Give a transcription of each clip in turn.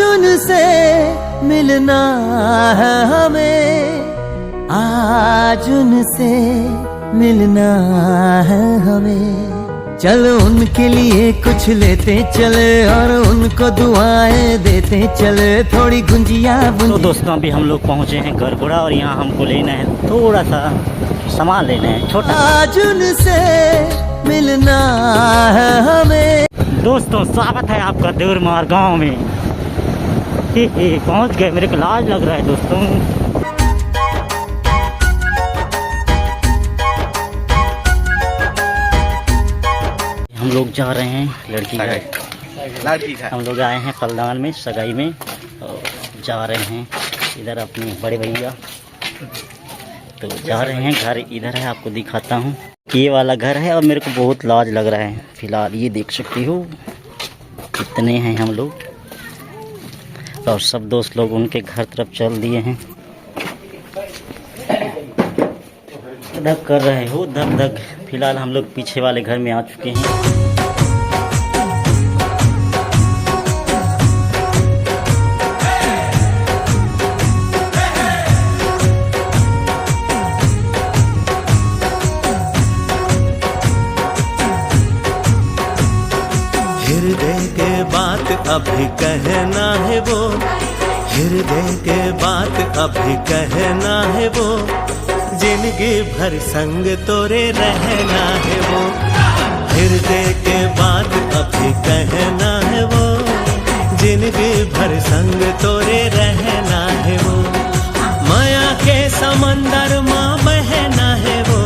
उनसे मिलना है हमें, आज उनसे मिलना है हमें। चलो उनके लिए कुछ लेते चले और उनको दुआएं देते चले, थोड़ी गुंजिया तो दोस्तों अभी हम लोग पहुँचे हैं गरगोड़ा और यहाँ हमको लेना है थोड़ा सा सामान लेना है छोटा। आज उनसे मिलना है हमें। दोस्तों स्वागत है आपका देवरमार गांव में। पहुंच गए, मेरे को लाज लग रहा है दोस्तों। हम लोग जा रहे हैं लड़की का हम लोग आए हैं कलदान में सगाई में और जा रहे हैं इधर अपने बड़े भैया। तो जा रहे हैं, घर इधर है, आपको दिखाता हूँ। ये वाला घर है और मेरे को बहुत लाज लग रहा है फिलहाल। ये देख सकती हो कितने हैं हम लोग और सब दोस्त लोग उनके घर तरफ चल दिए हैं। धक कर रहे हो धक धक। फिलहाल हम लोग पीछे वाले घर में आ चुके हैं। हृदय के बात अभी कहना है वो, हृदय के बात अभी कहना है वो, जिंदगी भर संग तोरे रहना है वो। हृदय के बात अभी कहना है वो, जिंदगी भर संग तोरे रहना है वो। माया के समंदर माँ बहना है वो,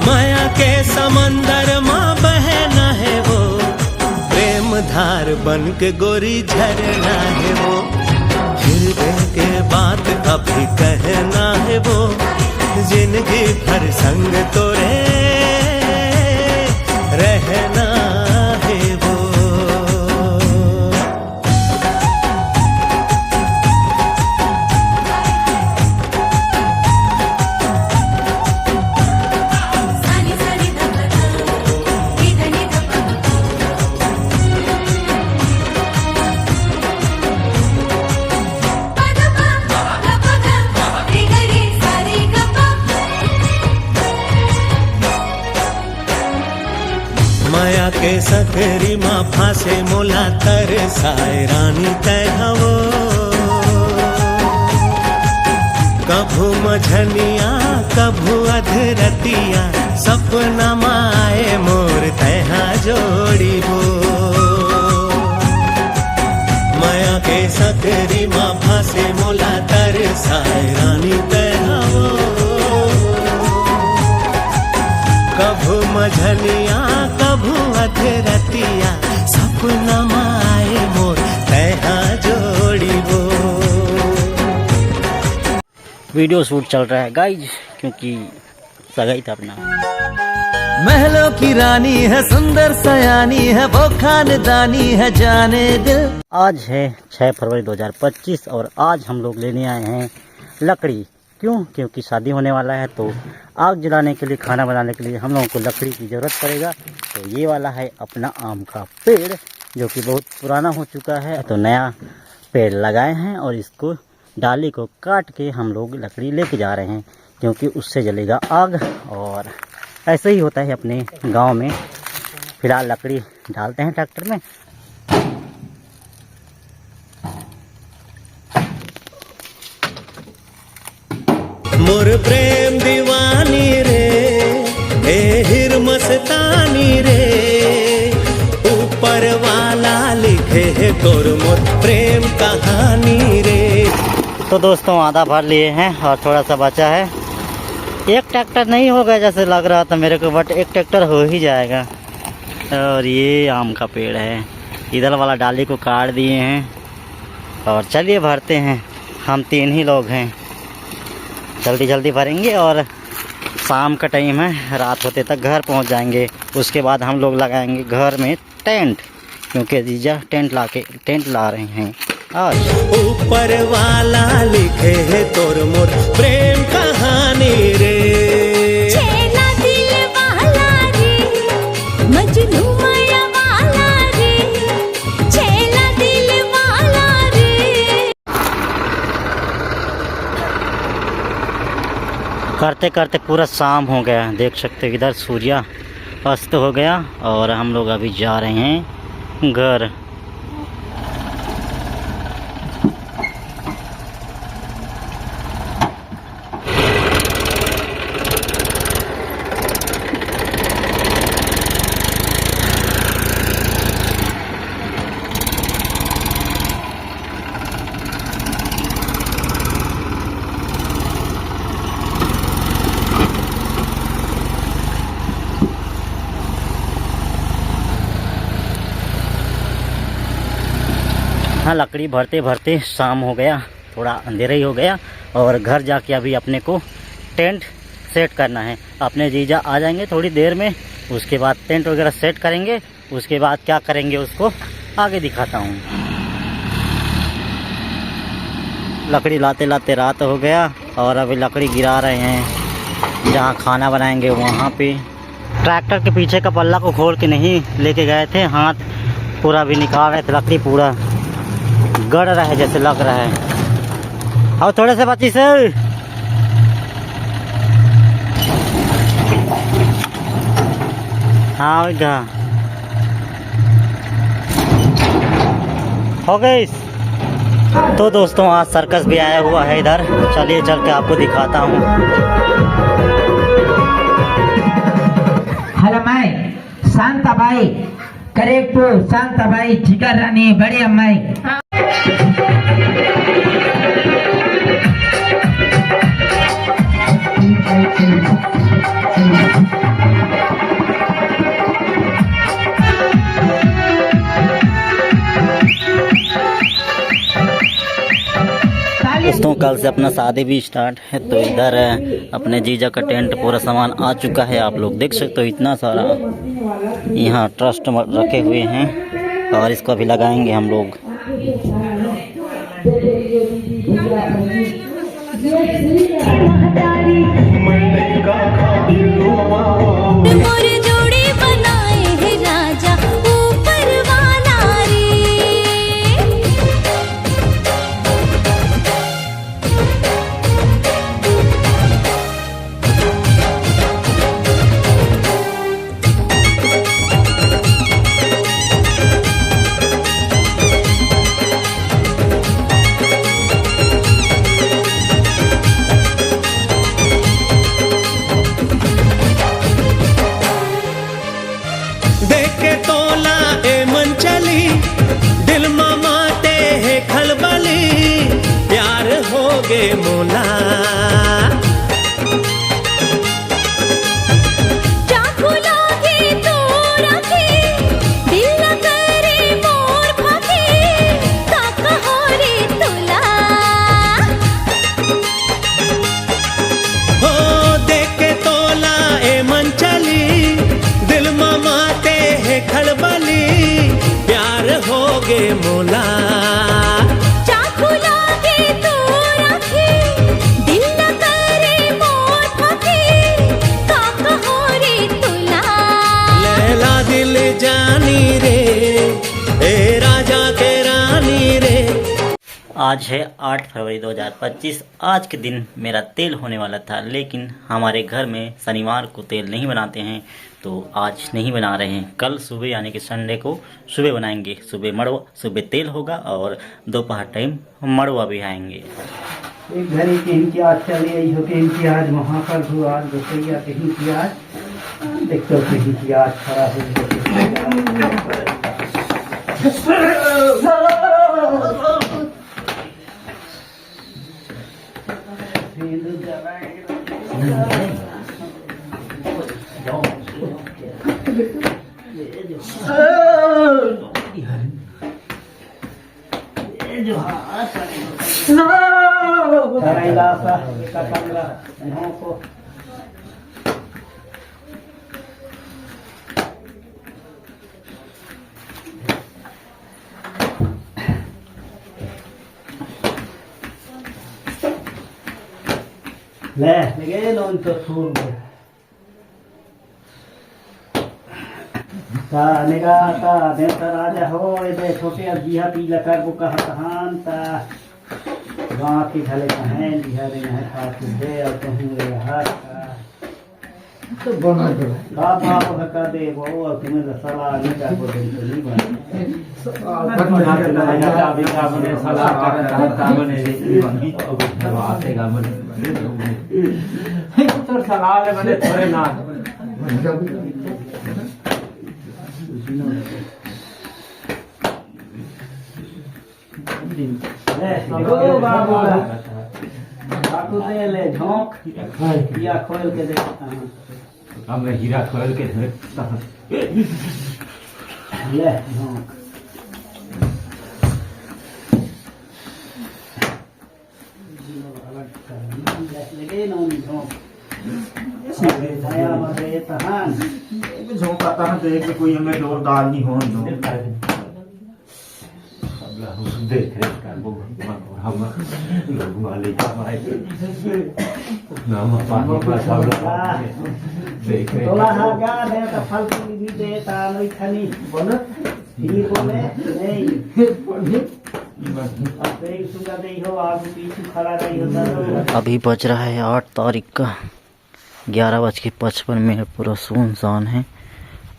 माया के समंदर माँ बहना है वो। धार बन के गोरी झरना है वो। हृदय के बात अभी कहना है वो, जिंदगी भर संग तोरे रहना है वो। माया के सखरी माँ फांसे मोला तरसाए रानी तय हवो। कभू मझनिया कभू अधरतिया, सपना माए मोर तैहा जोड़ी हो। माया के सखरी माँ फांसे मोला तरसाए रानी तय हवो। कभू मझनिया कभू अधरतिया, सपना माए मोर तैहा जोड़ी वो। वीडियो शूट चल रहा है गाइज, क्योंकि सगाई था अपना। महलों की रानी है, सुंदर सयानी है, वो खानदानी है जाने दिल। आज है 6 फरवरी 2025 और आज हम लोग लेने आए हैं लकड़ी। क्यों? क्योंकि शादी होने वाला है तो आग जलाने के लिए, खाना बनाने के लिए हम लोगों को लकड़ी की ज़रूरत पड़ेगा। तो ये वाला है अपना आम का पेड़ जो कि बहुत पुराना हो चुका है। तो नया पेड़ लगाए हैं और इसको डाली को काट के हम लोग लकड़ी लेके जा रहे हैं, क्योंकि उससे जलेगा आग। और ऐसे ही होता है अपने गांव में। फिलहाल लकड़ी डालते हैं ट्रैक्टर में। मोर प्रेम दीवानी रे, ए हिर मस्तानी रे, ऊपर वाला लिखे है तोर मोर प्रेम कहानी रे। तो दोस्तों आधा भर लिए हैं और थोड़ा सा बचा है। एक ट्रैक्टर नहीं होगा जैसे लग रहा था मेरे को, बट एक ट्रैक्टर हो ही जाएगा। और ये आम का पेड़ है, इधर वाला डाली को काट दिए हैं और चलिए भरते हैं, हम 3 ही लोग हैं, जल्दी जल्दी भरेंगे और शाम का टाइम है, रात होते तक घर पहुंच जाएंगे। उसके बाद हम लोग लगाएंगे घर में टेंट, क्योंकि जीजा टेंट ला रहे हैं आज। ऊपर वाला लिखे है तोर मोर प्रेम कहानी रे, छेना दिल वाला रे, मजनू माया वाला रे, छेना दिल वाला रे। करते करते पूरा शाम हो गया, देख सकते हो इधर सूर्य अस्त हो गया और हम लोग अभी जा रहे हैं घर। हाँ, लकड़ी भरते भरते शाम हो गया, थोड़ा अंधेरा ही हो गया और घर जाके अभी अपने को टेंट सेट करना है। अपने जीजा आ जाएंगे थोड़ी देर में, उसके बाद टेंट वगैरह सेट करेंगे। उसके बाद क्या करेंगे उसको आगे दिखाता हूँ। लकड़ी लाते लाते रात हो गया और अभी लकड़ी गिरा रहे हैं जहाँ खाना बनाएंगे वहाँ पे। ट्रैक्टर के पीछे का पल्ला को खोल के नहीं लेके गए थे, हाथ पूरा भी निकाल रहे थे, लकड़ी पूरा गड़ रहा है जैसे लग रहा है। और थोड़े से बची से हाँ हो गई। तो दोस्तों आज सर्कस भी आया हुआ है इधर, चलिए चल के आपको दिखाता हूँ। हलमाई शांताबाई करेक्ट, शांताबाई जिगर रानी बड़ी अम्माई। दोस्तों कल से अपना शादी भी स्टार्ट है, तो इधर अपने जीजा का टेंट पूरा सामान आ चुका है। आप लोग देख सकते हो इतना सारा यहाँ ट्रस्ट रखे हुए हैं और इसको भी लगाएंगे हम लोग। मोर जोड़ी बनाए है राजा ऊपर वाला रे। देख के तोला ए मन चली, दिल मामाते है खलबली, प्यार हो गे मोला। चाकू लागे तो रखे, दिल न करे मोर भागे, काका हो रे तुला। हो देख के तोला ए मन चली, दिल मामाते है खलबली, प्यार हो गे मोला। चाकू लागे तो रखे, दिल न करे मोर भागे, काका हो रे तुला। लैला दिल जानी रे, ए राजा के रानी रे। आज है 8 फरवरी 2025। आज के दिन मेरा तेल होने वाला था, लेकिन हमारे घर में शनिवार को तेल नहीं बनाते हैं, तो आज नहीं बना रहे हैं। कल सुबह यानी कि संडे को सुबह बनाएंगे। सुबह तेल होगा और दोपहर टाइम मड़वा भी आएंगे। एक घड़ी के इम्तियाज चल रही हो के इम्तियाज वहाँ पर हो, आज रसोईया के इम्तियाज देखते हो के इम्तियाज खड़ा हो। Sarayla sa kakangla. Ano ko? ले लगे लोन तो फूल ता नेगा ता देता राजा हो दे छोटे अब जिहा पी लकर को कहा कहान ता गाँव की घले कहें जिहा रे है खास दे और कहूँ रे हाथ तो बोलना दो बाप बाप हका दे वो और तुम्हें सलाह नहीं कर को दे तो नहीं बने का बने सलाह का बने बनी आते का बने तो सलाह ले बने थोड़े ना बाबू दे ले झोंक या खोल के दे हमने हीरा खोल के ले झोंक लगे ना झोंक छाया मते तहान झोंक आता है देख के कोई हमें डोर डाल नहीं हो दो देख रहे का वो हम लोग वाले का भाई नाम पानी का सब देख रहे तोला हागा दे त फल भी दे ता नहीं खानी बोल ही बोले नहीं अब देख सुगा दे हो आगे पीछे खड़ा रही हो अभी बज रहा है 8 तारीख का 11:55 पूरा सुनसान है।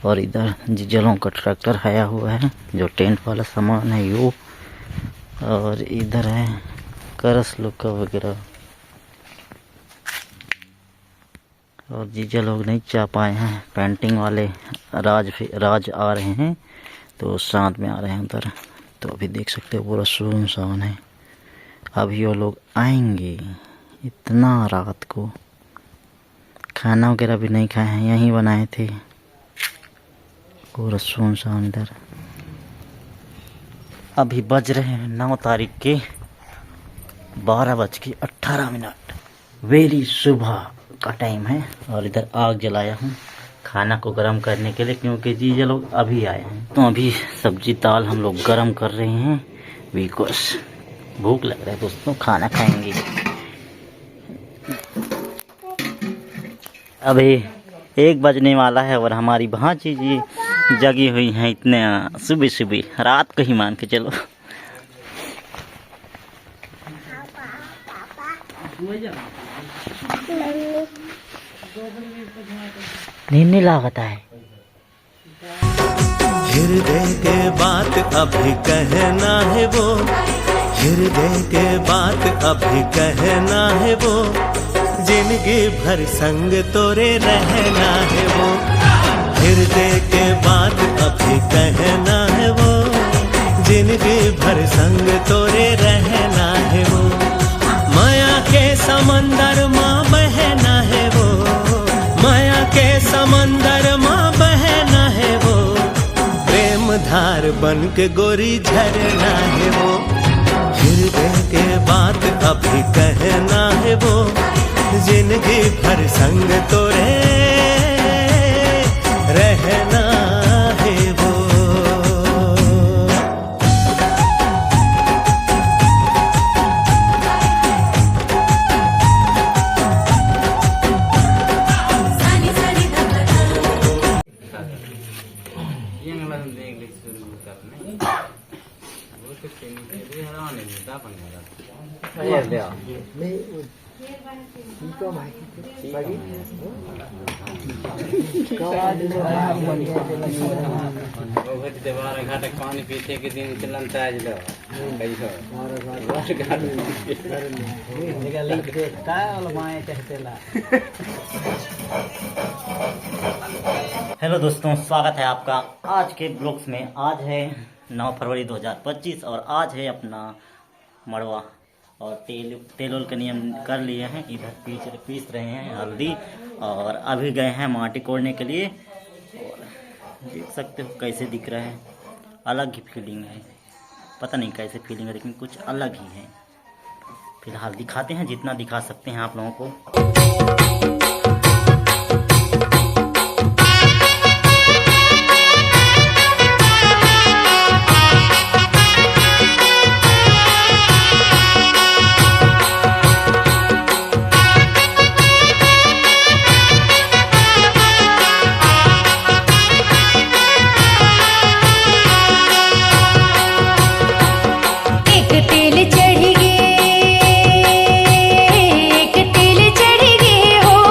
और इधर जीजलों का ट्रैक्टर आया हुआ है जो टेंट वाला सामान है यो। और इधर है करस लोग का वगैरह। और जीजा लोग नहीं चाह पाए हैं, पेंटिंग वाले राज आ रहे हैं तो साथ में आ रहे हैं उधर। तो अभी देख सकते हो पूरा सुनसान है। अभी वो लोग आएंगे इतना रात को। खाना वगैरह भी नहीं खाए हैं, यहीं बनाए थे। पूरा सुनसान इधर। अभी बज रहे हैं 9 तारीख के 12:18। वेरी सुबह का टाइम है। और इधर आग जलाया हूँ खाना को गर्म करने के लिए, क्योंकि जीजा लोग अभी आए हैं। तो अभी सब्जी दाल हम लोग गर्म कर रहे हैं बिकॉज भूख लग रहा है दोस्तों, खाना खाएंगे। अभी 1 बजने वाला है और हमारी भांजी जी जगी हुई हैं इतने सुबह सुबह, रात को ही मान के चलो। नींद लागता है। हृदय के बात अभी कहना है वो, हृदय के बात अभी कहना है वो, जिंदगी भर संग तोरे रहना है वो। हृदय के बात अभी कहना है वो, जिंदगी भर संग तोरे रहना है वो। माया के समंदर माँ बहना है वो, माया के समंदर माँ बहना है वो। प्रेम धार बन के गोरी झरना है वो। हृदय के बात अभी कहना है वो, जिंदगी भर संग तोरे रहना है वो। पानी पीछे के दिन चलन ताज लो हेलो दोस्तों, स्वागत है आपका आज के ब्लॉग्स में। आज है 9 फरवरी 2025 और आज है अपना मड़वा। और तेल का नियम कर लिए हैं। इधर पीस रहे हैं हल्दी और अभी गए हैं माटी कोड़ने के लिए। और देख सकते हो कैसे दिख रहा है, अलग ही फीलिंग है। पता नहीं कैसे फीलिंग है, लेकिन कुछ अलग ही है। फिलहाल दिखाते हैं जितना दिखा सकते हैं आप लोगों को। एक तेल चढ़ गे हो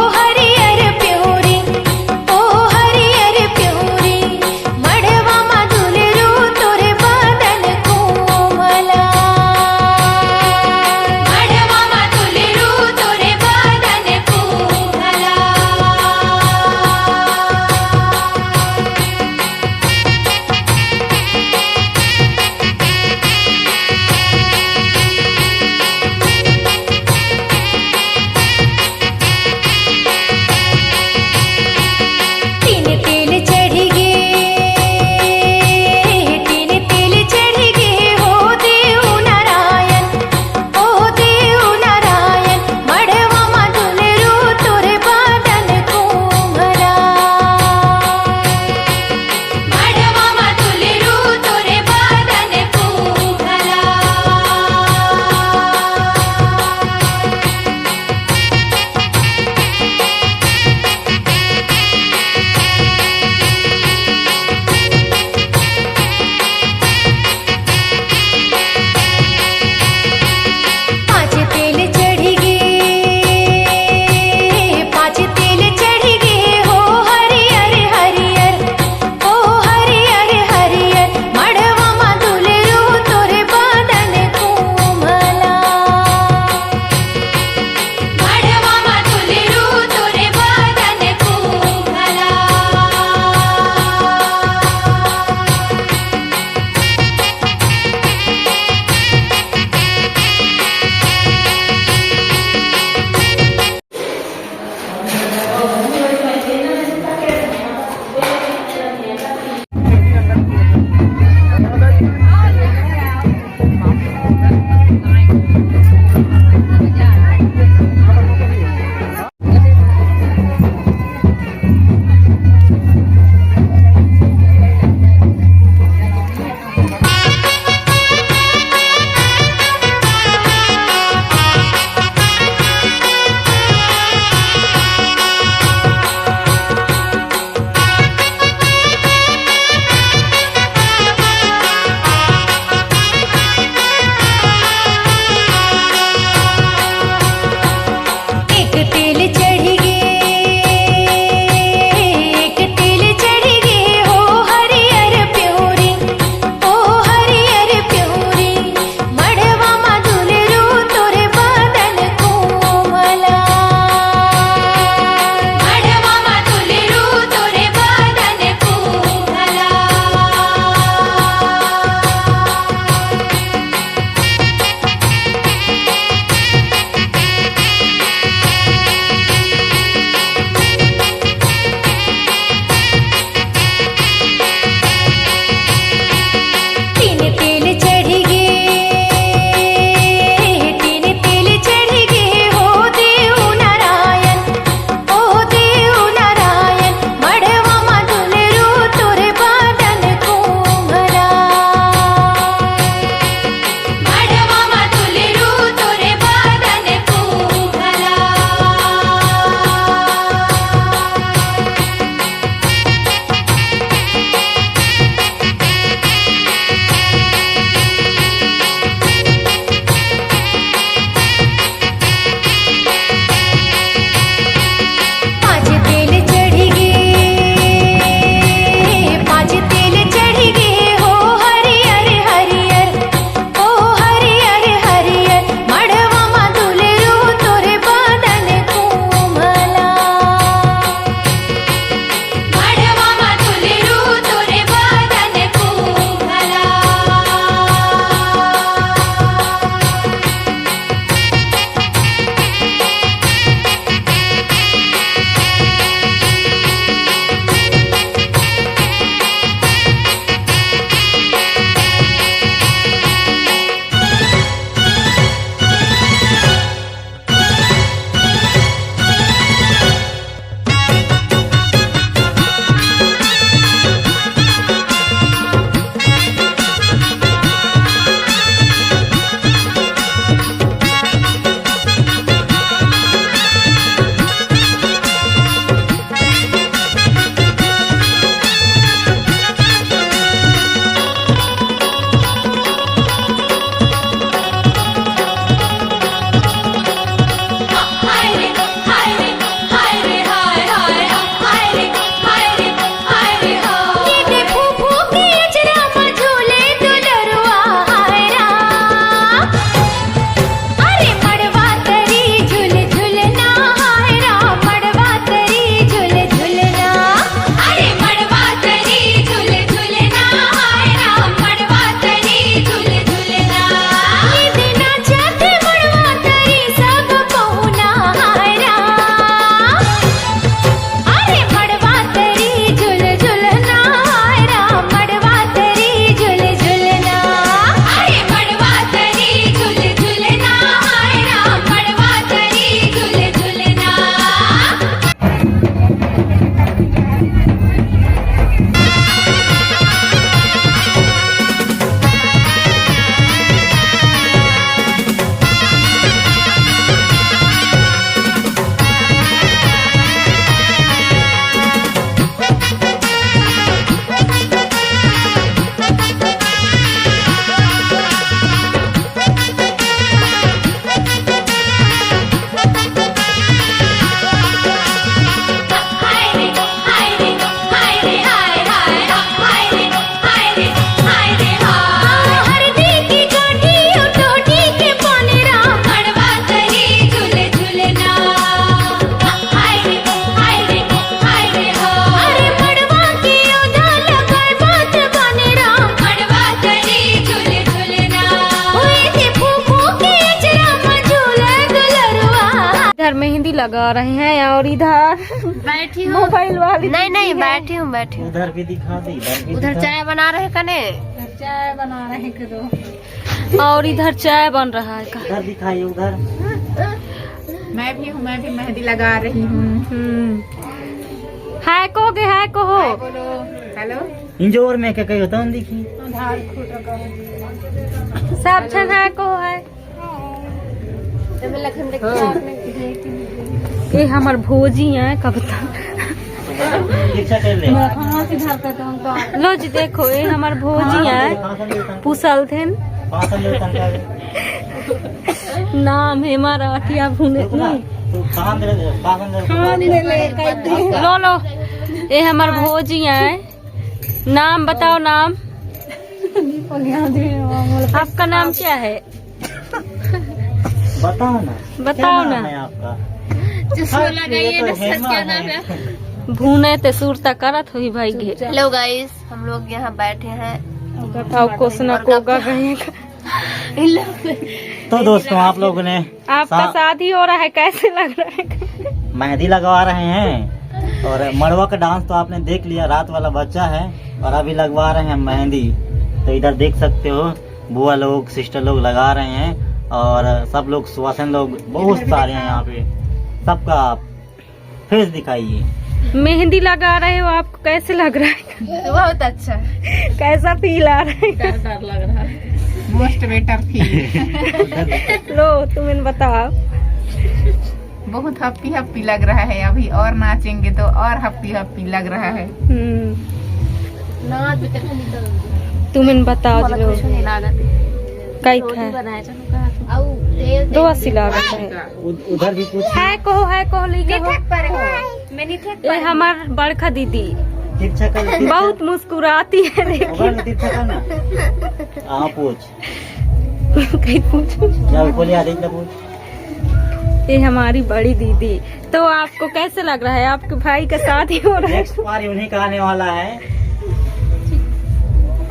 इधर मेहंदी लगा रहे हैं और इधर बैठी हूँ। मोबाइल वाली नहीं बैठी हूँ उधर भी दिखा दे, इधर भी उधर दिखा। चाय बना रहे कने। चाय बना रहे हैं करो और इधर चाय बन रहा है का। उधर दिखाइए उधर। मैं भी मेहंदी लगा रही हूँ। हाय कहोगे, हाय कहो। हेलो इंजोर में क्या कही होता है देखिए। सब छन हाय कहो है। ये हमार भोजी है कब तक दीक्षा कर ले। लो जी देखो ये हमार भोजी है पूछल थे नाम है मराठिया भुने लो लो ये हमार भोजी है। नाम बताओ नाम। आपका नाम क्या है बताओ ना, बताओ ना। है आपका? भूने ते सुरता करत हुई भाई घे। हेलो गाइस, हम लोग यहाँ बैठे हैं। और कोसना कोगा गए। तो दोस्तों आप लोगों ने आपका शादी हो रहा है, कैसे लग रहा है? मेहंदी लगवा रहे हैं और मड़वा का डांस तो आपने देख लिया, रात वाला बच्चा है और अभी लगवा रहे हैं मेहंदी। तो इधर देख सकते हो बुआ लोग, सिस्टर लोग लगा रहे हैं और सब लोग सुहासन लोग बहुत सारे हैं यहाँ पे। सबका आप फेस दिखाइए। मेहंदी लगा रहे हो, आपको कैसे लग रहा है? बहुत अच्छा। कैसा फील आ रहा है? डर लग रहा है। Most better feel. लो तुम्हें बताओ। बहुत हैप्पी लग रहा है। अभी और नाचेंगे तो और हैप्पी लग रहा है। तुम्हें बताओ जी लोग कई दो 80 लागत है। उधर भी कुछ है कहो लिखे ये हमार बड़का दीदी दीक्षा कर बहुत मुस्कुराती है। दीक्षा कर ना। हाँ पूछ कहीं पूछो। क्या बोले आदेश ना पूछ। ये हमारी बड़ी दीदी। तो आपको कैसे लग रहा है? आपके भाई का शादी हो रहा है, नेक्स्ट बार उन्हीं का आने वाला है।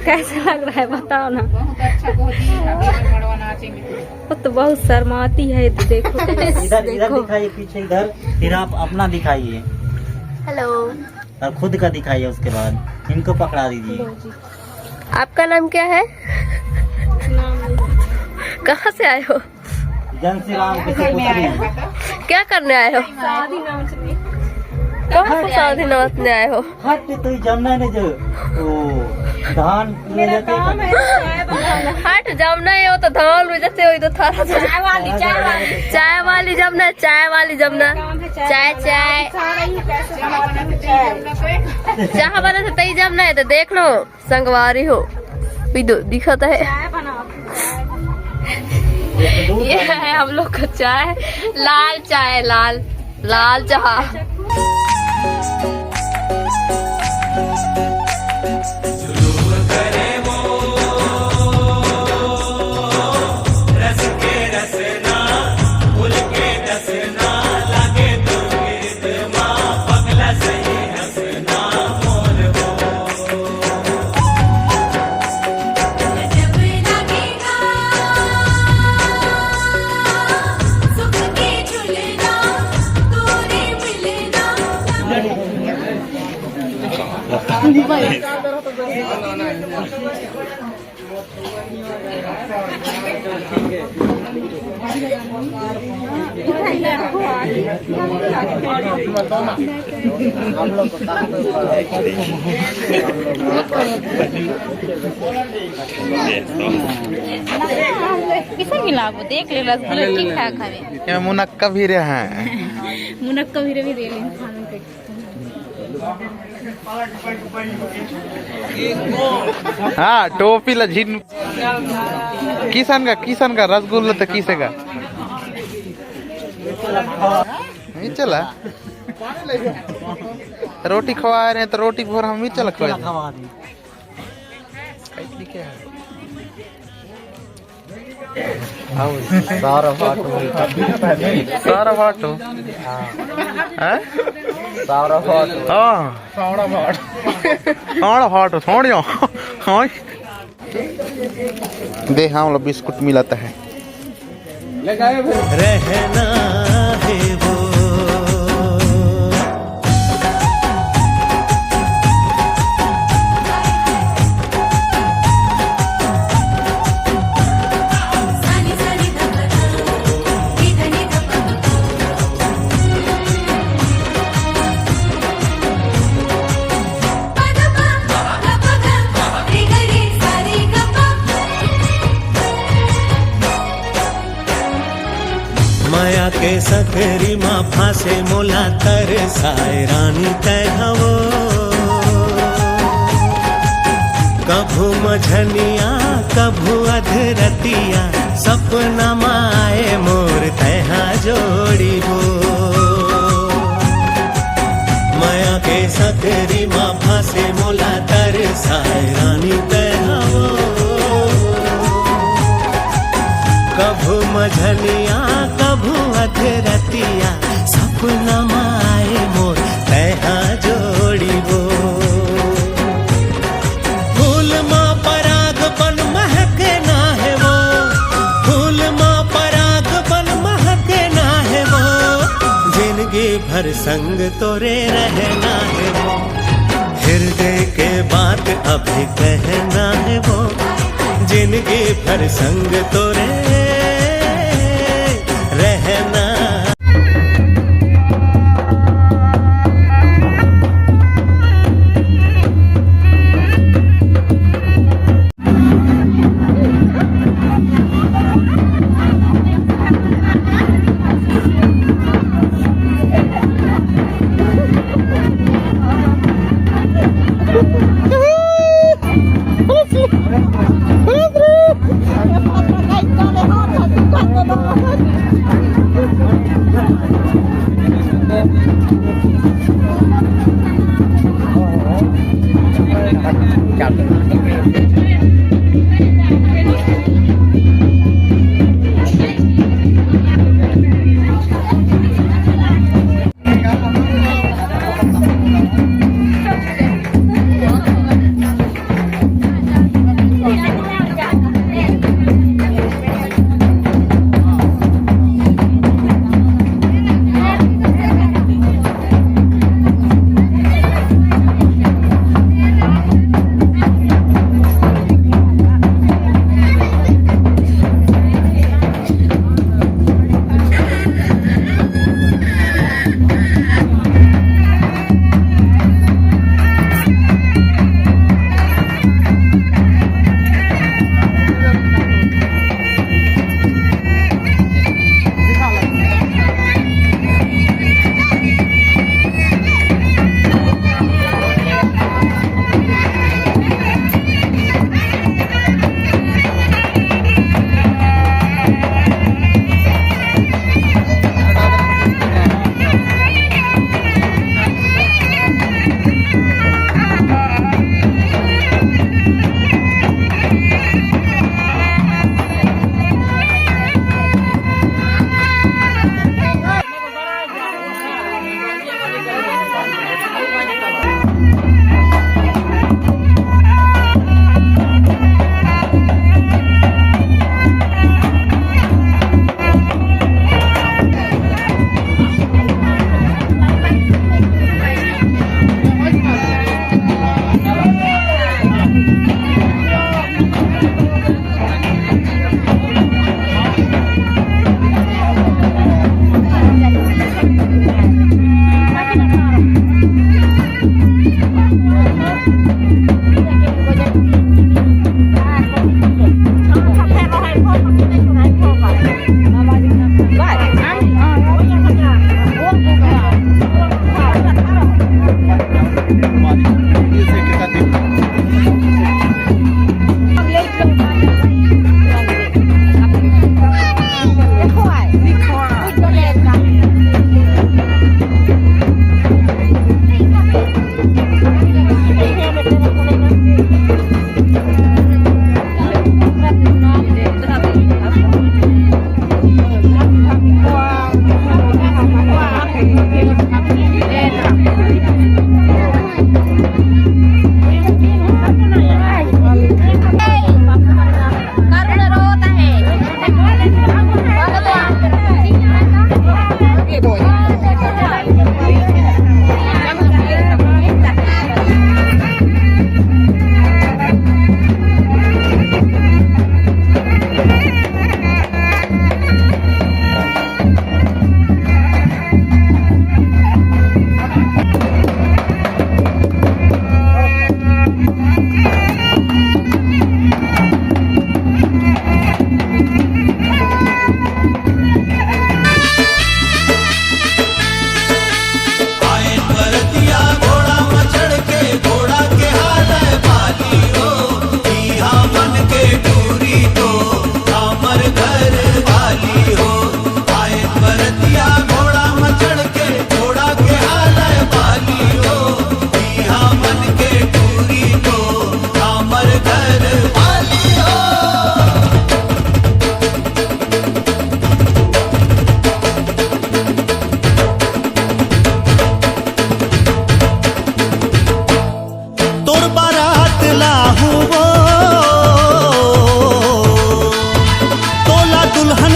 कैसे लग रहा है बताओ ना। बहुत अच्छा, बहुत ही मड़वा नाचेंगे। वो तो बहुत शर्माती है। देखो इधर दिखाइए पीछे, इधर फिर आप अपना दिखाइए। हेलो, और खुद का दिखाइए, उसके बाद इनको पकड़ा दीजिए। आपका नाम क्या है? कहाँ से आए हो? जन श्री राम किसी क्या करने आए हो? कहाँ से शादी नाचने आए हो? हट तो जमना ने जो धान हट जमना है, वो तो धान जैसे हो तो थारा चाय वाली जमना, चाय जहाँ बना था तई जमना है। तो देख लो संगवारी हो दिखता है। ये है हम लोग का चाय, लाल चाय। किसे मिलाबो देख ले रसगुल्ला ठीक ठाक हवे। मुनक्का भी रहे हैं। मुनक्का भी दे ले खाने के। हाँ टोपी ला झिन किसान का रसगुल्ला तो किसे का नहीं चला। रोटी खवा रहे हैं तो रोटी भर हम ही चल खवा सारा फाटो छोड़ियो दे हाँ बिस्कुट मिलाता है। रहना है वो के सकरी माँ फांसे मोला तरसाए रानी तय हवो कभू मझनिया कभू अधरतिया सपना माए मोर तैहा जोड़ी हो माया के सकरी माँ फांसे मोला तरसाए रानी तैहा वो कभू मझनिया कभू अधरतिया सपना माए मोर तैहा जोड़ी हो फूल माँ पराग बन महके ना है वो फूल माँ पराग बन महके ना है वो जिंदगी भर संग तोरे रहना है वो हृदय के बात अभी कहना है वो जिंदगी भर संग तोरे रहना। Pedro!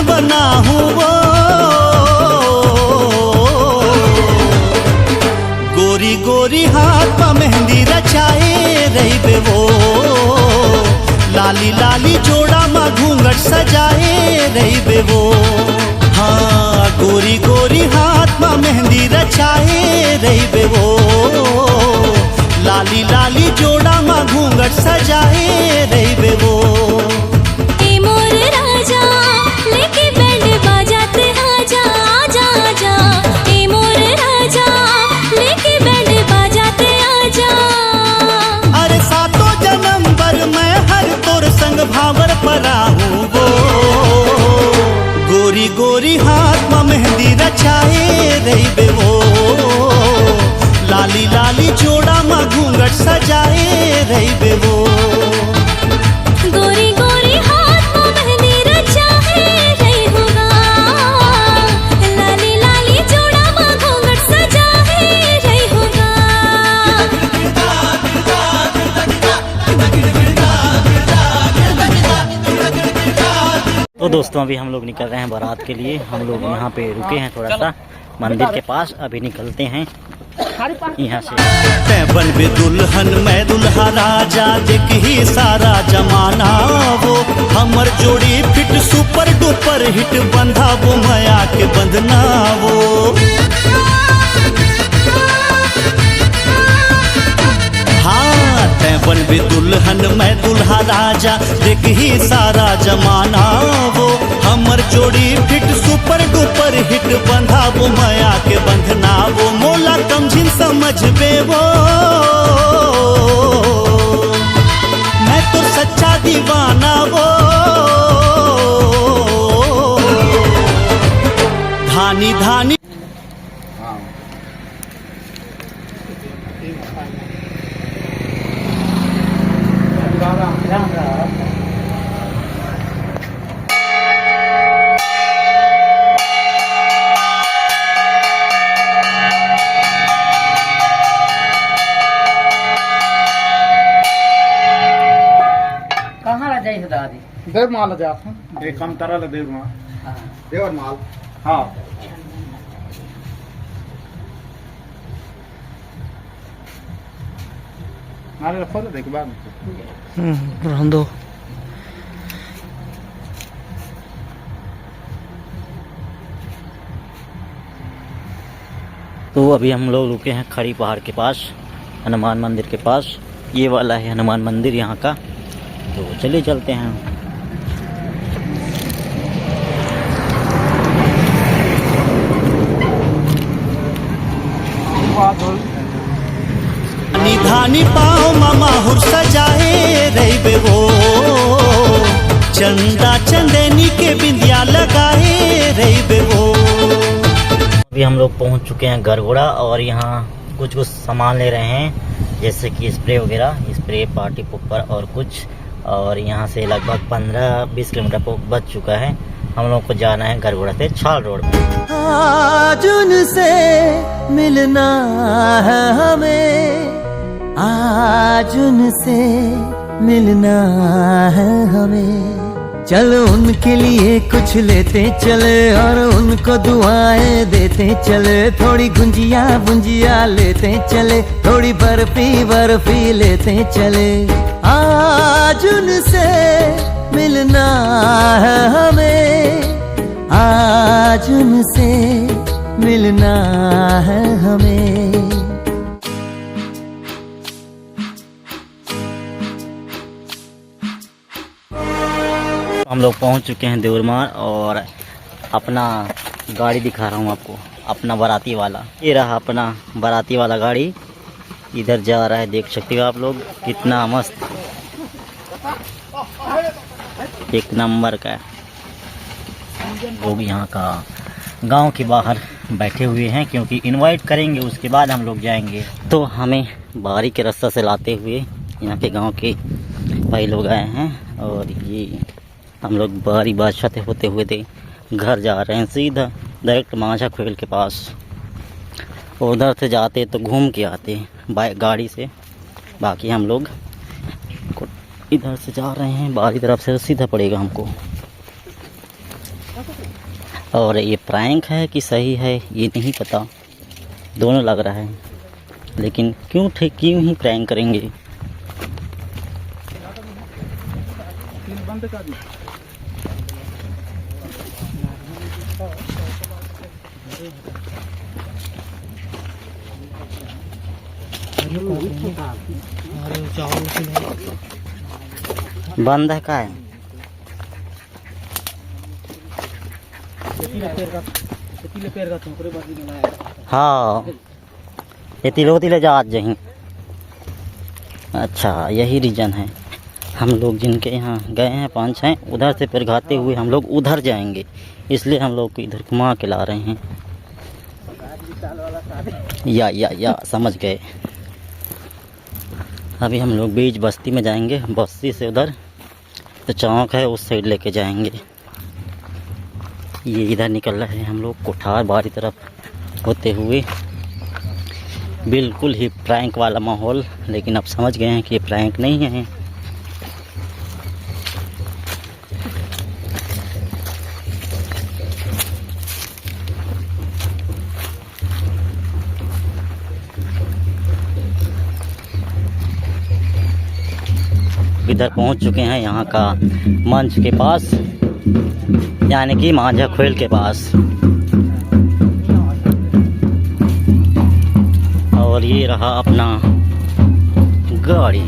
बना हूँ वो, गोरी गोरी हाथ में मेहंदी रचाए रही बे वो, लाली लाली जोड़ा मा घूंघट सजाए रही बे वो। हाँ गोरी गोरी हाथ में मेहंदी रचाए रही बे वो, लाली लाली जोड़ा मा घूंघट सजाए रही बे वो। ए मोर राजा लेके बैंड बाजाते आजा आजा आजा, ए मोर राजा लेके बैंड बाजाते आजा। अरे सातों जन्म भर मैं हर तोर संग भावर परा हूँ वो, गोरी गोरी हाथ में मेहंदी रचाए रही बे वो, लाली लाली जोड़ा मा घूंघट सजाए रही बे वो। गोरी गोरी हाथ में मेहंदी रचाए रही होगा, लाली लाली जोड़ा मा घूंघट सजाए रही होगा। तो दोस्तों अभी हम लोग निकल रहे हैं बारात के लिए। हम लोग यहाँ पे रुके हैं थोड़ा सा मंदिर के पास, अभी निकलते हैं यहाँ से। तै बन बे दुल्हन मैं दुल्हा राजा, देख ही सारा जमाना वो, हमर जोड़ी फिट सुपर डुपर हिट, बंधा वो माया के बंधना वो। हाँ तै बन बे दुल्हन मैं दुल्हा राजा, देख ही सारा जमाना वो, हमर जोड़ी फिट सुपर डुपर हिट, बंधा वो माया के बंधना वो। मोला कमझिन समझ बे वो, मैं तो सच्चा दीवाना वो, धानी धानी। देव माल जा कम तरल देव माल, देवर माल। हाँ मारे रखो तो देख बाद रहन दो। तो अभी हम लोग रुके हैं खड़ी पहाड़ के पास, हनुमान मंदिर के पास। ये वाला है हनुमान मंदिर यहाँ का, तो चलिए चलते हैं। निधानी पाओ मामा हुर सजाए रही बे वो, चंदा चंदेनी के बिंदिया लगाए रही बे वो। अभी हम लोग पहुंच चुके हैं गरगोड़ा, और यहाँ कुछ सामान ले रहे हैं, जैसे कि स्प्रे वगैरह, स्प्रे पार्टी पोपर और कुछ। और यहाँ से लगभग 15-20 किलोमीटर बच चुका है। हम लोग को जाना है गरगोड़ा से छाल रोड में। आज उनसे मिलना है हमें, आज उनसे मिलना है हमें, चलो उनके लिए कुछ लेते चले और उनको दुआएं देते चले, थोड़ी गुंजिया बुंजिया लेते चले, थोड़ी बर्फी बर्फी लेते चले। आज उनसे मिलना है हमें, आज उनसे मिलना है हमें। हम लोग पहुंच चुके हैं देवरमार, और अपना गाड़ी दिखा रहा हूं आपको, अपना बाराती वाला। ये रहा अपना बाराती वाला गाड़ी, इधर जा रहा है, देख सकते हो आप लोग, कितना मस्त, एक नंबर का। लोग यहाँ का गांव के बाहर बैठे हुए हैं, क्योंकि इनवाइट करेंगे उसके बाद हम लोग जाएंगे। तो हमें बाहरी के रास्ता से लाते हुए यहाँ के गांव के भाई लोग आए हैं, और ये हम लोग बाहरी बादशाह से होते हुए घर जा रहे हैं सीधा डायरेक्ट माझा खेल के पास। उधर से जाते तो घूम के आते बाइक गाड़ी से, बाकी हम लोग इधर से जा रहे हैं, बाहरी तरफ से सीधा पड़ेगा हमको। और ये प्रैंक है कि सही है ये नहीं पता, दोनों लग रहा है, लेकिन क्यों ही प्रैंक करेंगे। बंद है का है? हाँ ये तिले जा आज जहीं। अच्छा यही रीज़न है, हम लोग जिनके यहाँ गए हैं 5-6 उधर से फिर घाते हुए हम लोग उधर जाएंगे, इसलिए हम लोग को इधर घुमा के ला रहे हैं। या समझ गए। अभी हम लोग बीच बस्ती में जाएंगे, बस्ती से उधर तो चौक है उस साइड लेके जाएंगे। ये इधर निकल रहे हैं हम लोग कोठार बारी तरफ होते हुए। बिल्कुल ही प्रैंक वाला माहौल, लेकिन अब समझ गए हैं कि ये प्रैंक नहीं है। इधर पहुंच चुके हैं यहाँ का मंच के पास, यानी कि मांझा खेल के पास। और ये रहा अपना गाड़ी।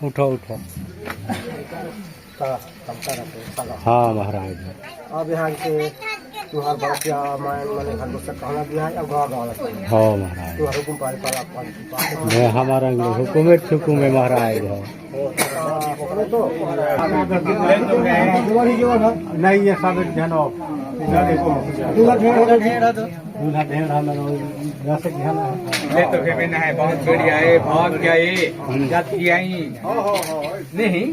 उठो उठो। हाँ महाराज। अब यहाँ के तुहार बड़किया मैंने घर से कहना दिया है अब गाँव गाँव हाँ महाराज। तुहार हुकुम पाल पाल मैं हमारा हुकूमत छुकू में महाराज हो। नहीं ये सब जानो दूल्हा ढेर ये तो फिर ना है बहुत बढ़िया है भाग क्या ये जाति आई नहीं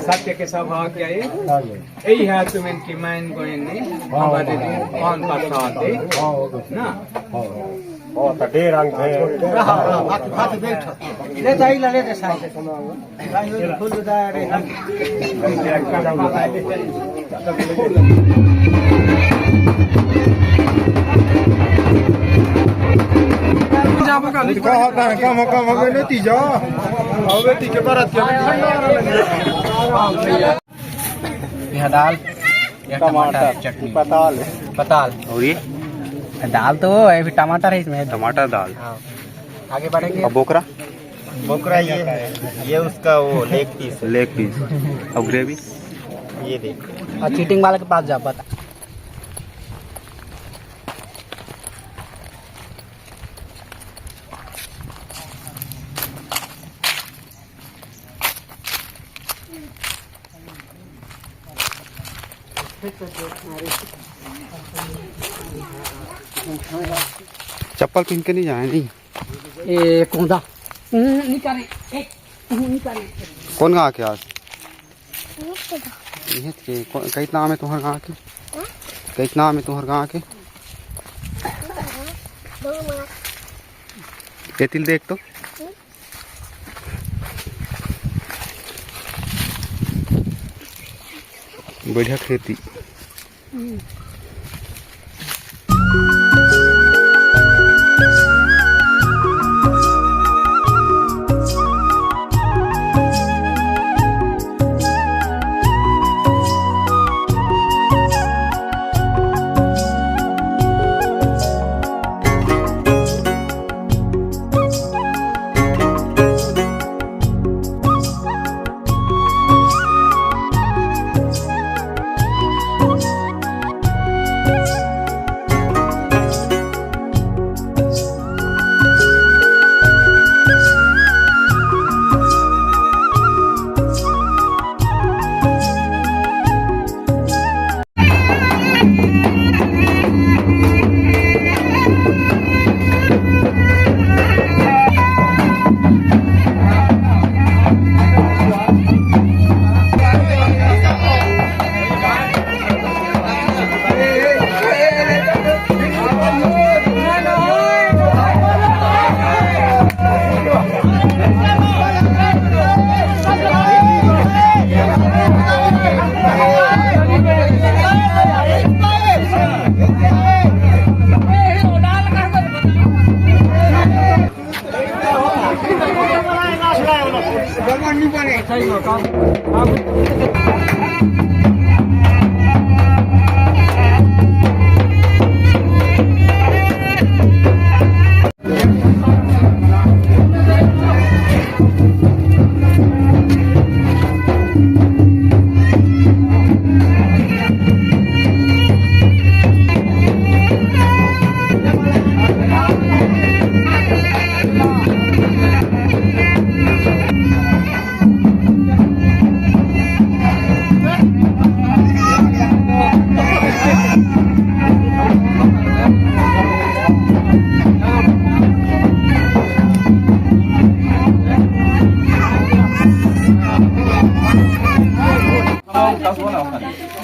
सत्य के स्वभाव क्या ये यही है तुम इनकी मैन को इनने हमारे दिन कौन पसाते ना ओ तो डेढ़ अंक है ले जाई ले दे साई फुल दा रे यह दाल टमाटर चटनी पताल और ये दाल तो है अभी टमाटर है इसमें टमाटर दाल। आगे बढ़ेंगे। बोकरा ये उसका वो लेग पीस और ग्रेवी ये देख। और चीटिंग वाले के पास जा बता। चप्पल पहन के नहीं जाए नहीं। ए कौंदा निकाले कौन गाँव के आज कितना नाम है तुम्हारे गाँव के कितना नाम है तुम्हारे गाँव के ये तिल देख तो बढ़िया खेती।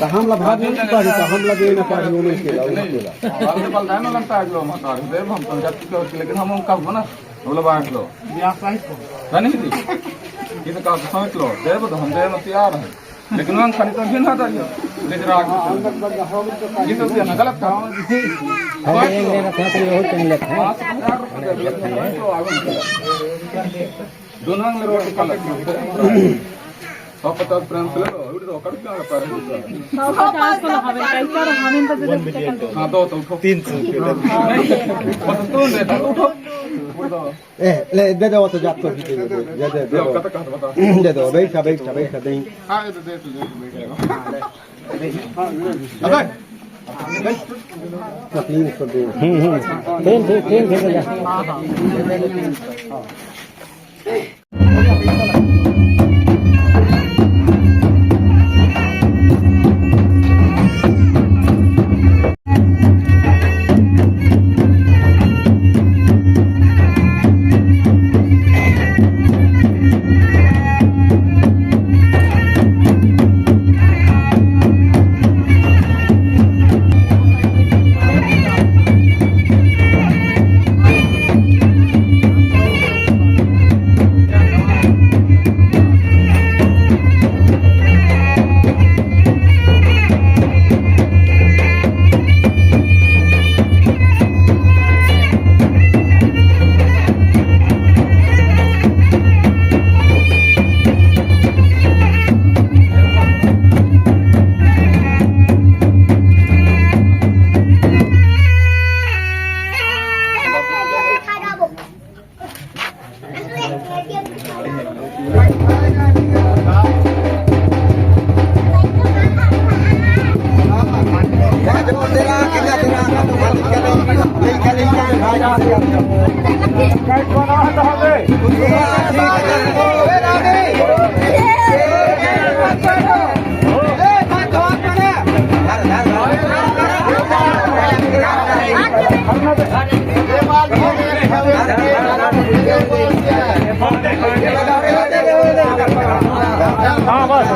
हम भाग नहीं पारी हम लगे ना पारी उन्हें के हमने बल दानो लगता है लो मत और देव हम तो जाति को लेकिन हम उनका बना बोला बांट लो या साइज को नहीं थी ये तो का समझ लो देव तो हम देव तैयार है लेकिन हम खड़ी तो भी ना था लेकिन राग ये तो क्या गलत था दोनों में रोटी का लग 150 ग्राम से लो उड़ दो कर क्या पर 150 को लगावे कैसा हमें तो हां तो उठो 300 बस तो ले उठो ले दे दो तो जात को दे दो दे दो दे दो बैठा बैठा बैठा दे हां ये तो दे बैठेगा तीन कर दे तीन हाँ बस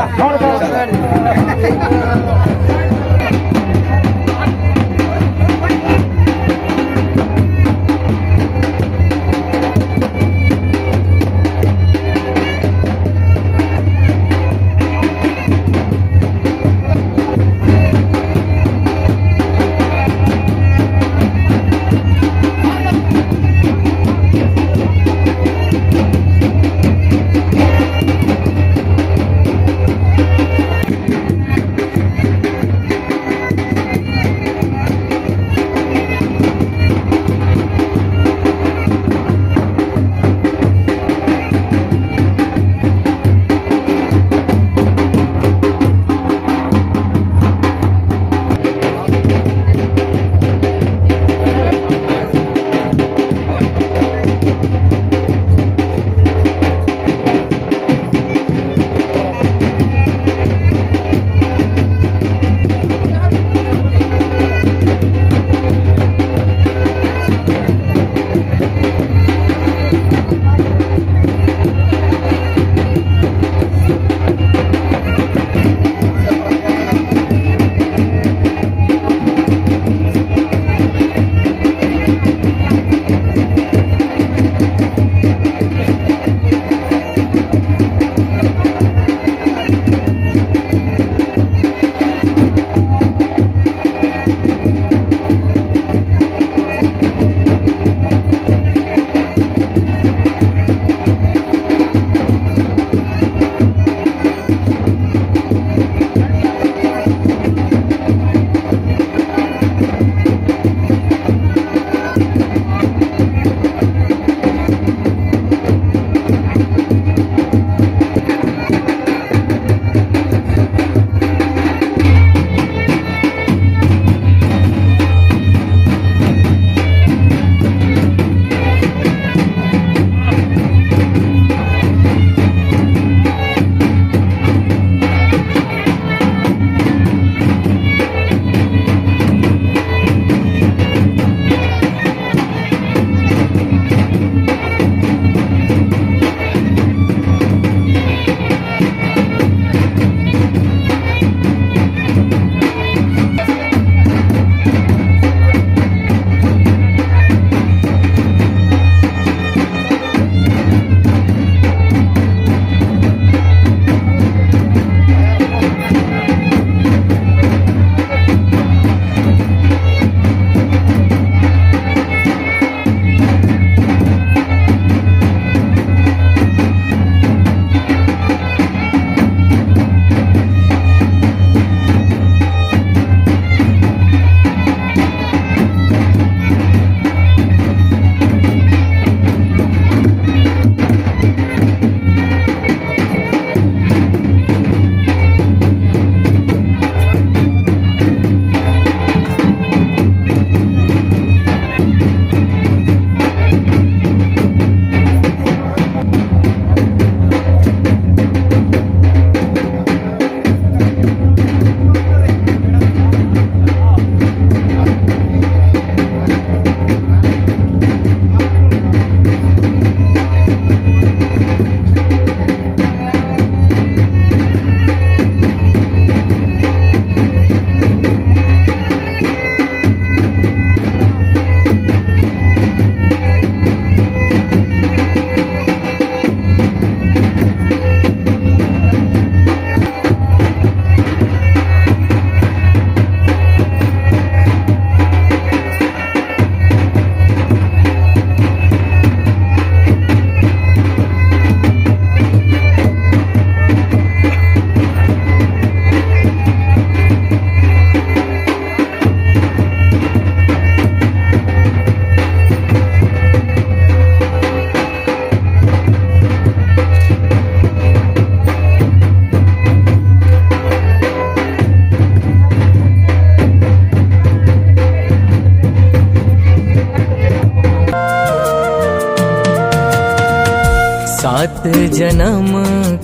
सात जन्म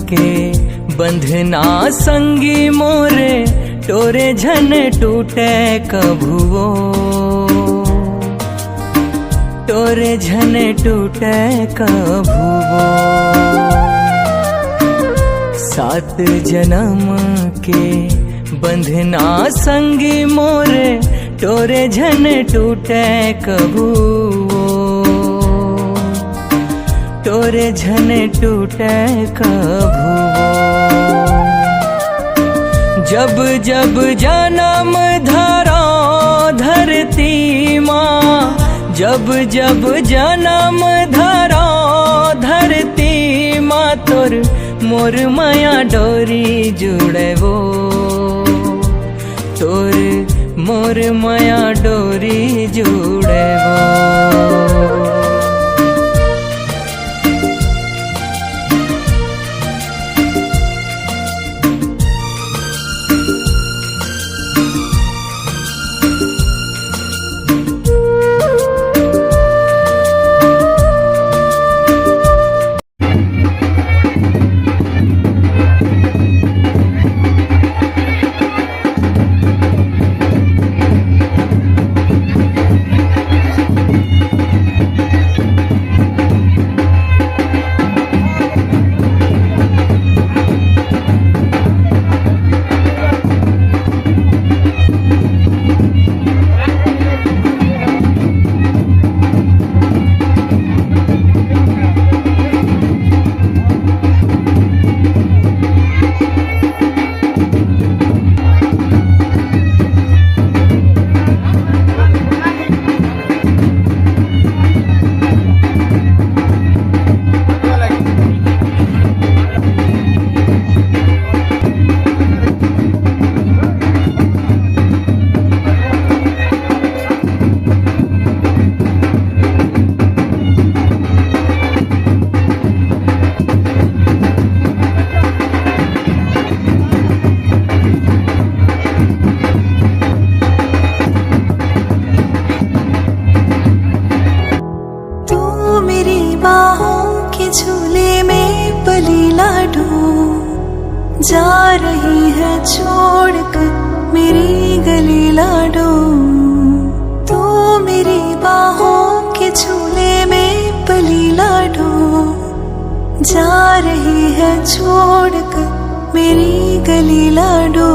के बंधना संगी मोरे, टोरे झन टूटे कभुओ, टोरे झन टूटे कभुओ। सात जन्म के बंधना संगी मोरे, टोरे झन टूटे कभुओ, टोरे झन टूटे कभुओ। जब जब जन्म धरा धरती माँ, जब जब जन्म धरा धरती माँ, तोर मोर माया डोरी जुड़े वो, तोर मोर माया डोरी जुड़े वो। जा रही है छोड़कर मेरी गली लाडो, तू मेरी बाहों के झूले में पली लाडो। जा रही है छोड़कर मेरी गली लाडो,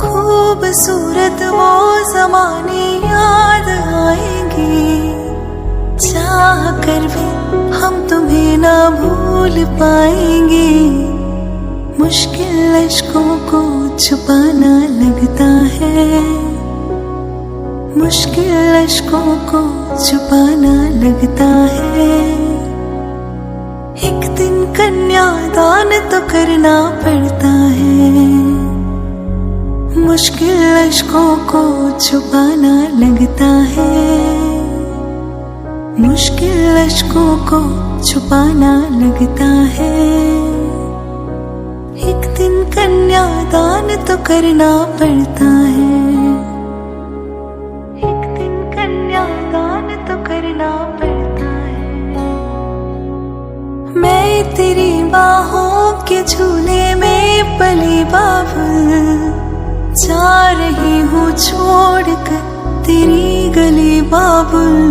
खूबसूरत वो ज़माने याद आएंगे, चाह कर भी हम तुम्हें ना भूल पाएंगे। मुश्किल अश्कों को छुपाना लगता है, मुश्किल अश्कों को छुपाना लगता है। एक दिन कन्यादान तो करना पड़ता है, मुश्किल अश्कों को छुपाना लगता है, मुश्किल अश्कों को छुपाना लगता है। एक दिन कन्यादान तो करना पड़ता है, एक दिन कन्यादान तो करना पड़ता है। मैं तेरी बाहों के झूले में पली बाबुल, जा रही हूँ छोड़कर तेरी गली बाबुल।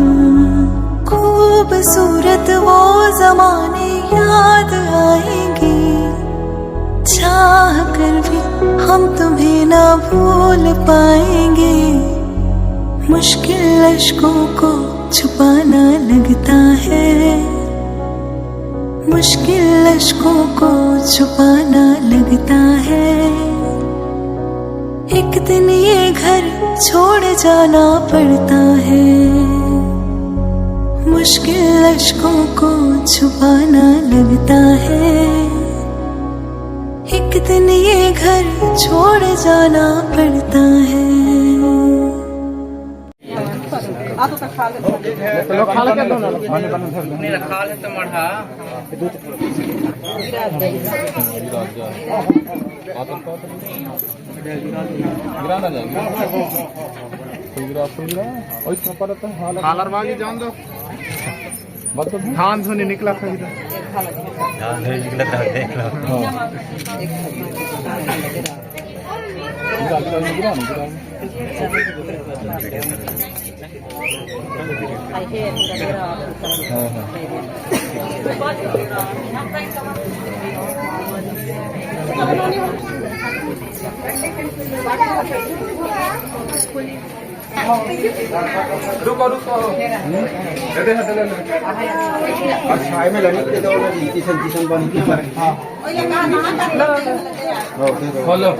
खूबसूरत वो ज़माने याद आएंगे, चाह कर भी हम तुम्हें ना भूल पाएंगे। मुश्किल अश्कों को छुपाना लगता है, मुश्किल अश्कों को छुपाना लगता है। एक दिन ये घर छोड़ जाना पड़ता है, मुश्किल अश्कों को छुपाना लगता है। एक दिन ये घर छोड़ जाना पड़ता है। हालर बागी जान दो। धान धोने निकला था इधर। रुको रुको छाए में लगी किशन बन के खोलो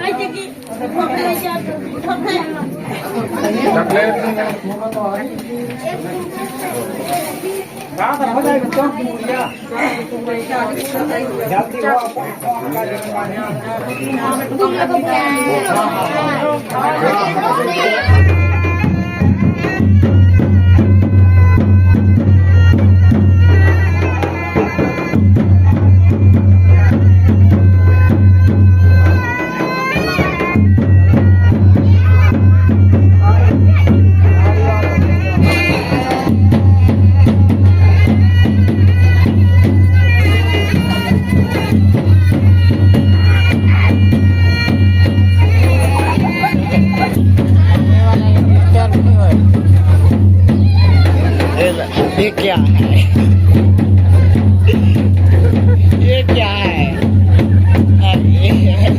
ये क्या है? ये क्या है? ये क्या है?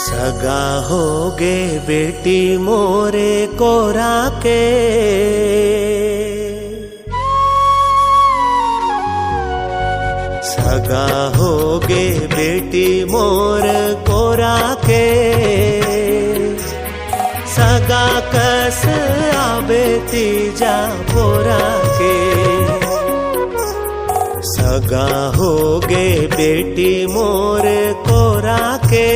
सगा होगे बेटी मोरे कोरा के, सगा होगे बेटी मोर कोरा के, सगा कस आबे तीजा बोरा के, सगा होगे बेटी मोर कोरा के,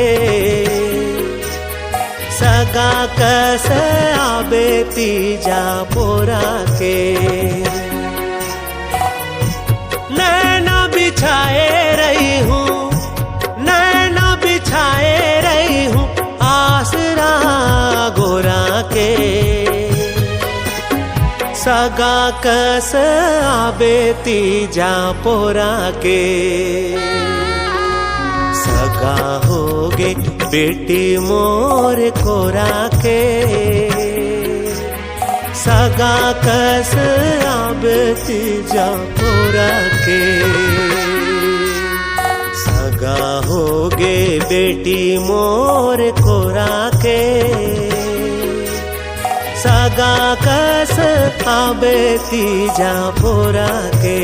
सगा कस आबे तीजा बोरा के, नैना बिछाए रही हूँ, नैना बिछाए रही हूँ आसरा गोरा के, सगा कस आबे तीजा पोरा के, सगा होगे बेटी मोर कोरा के, सगा कस आबे तीजा पोरा के, सगा होगे बेटी मोर कोरा के, सगा कस आबे तीजा पोरा के।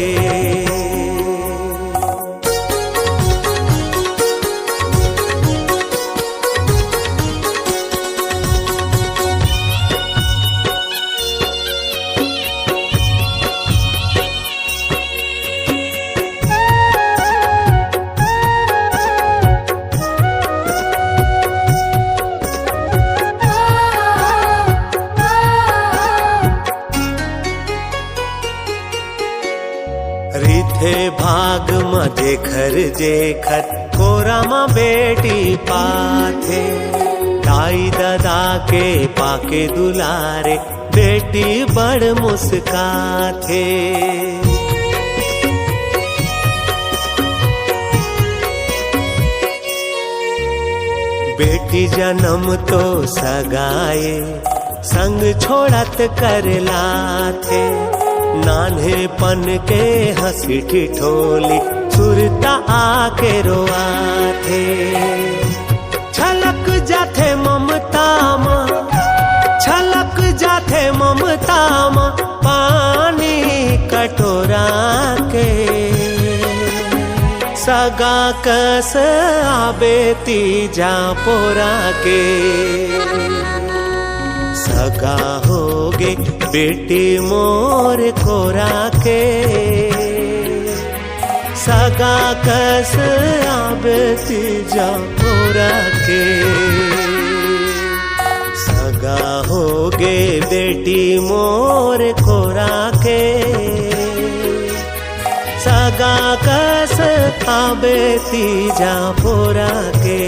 रिथे भाग म जेखर जेखर कोरा म बेटी पाथे, ताई दादा के पाके दुलारे बेटी बड़ मुस्काथे, बेटी जन्म तो सगाए संग छोड़त कर लाथे, नान्हेपन के हंसी ठिठोली सुरता आके रोआथे, छलक जाथे ममता माँ, छलक जाथे ममता माँ पानी कटोरा के, सगा सगा कस आबे तीजा पोरा के सगा होगे बेटी मोर कोरा के सगा कस आबे तीजा पोरा के सगा होगे बेटी मोर कोरा के सगा कस आबे तीजा पोरा के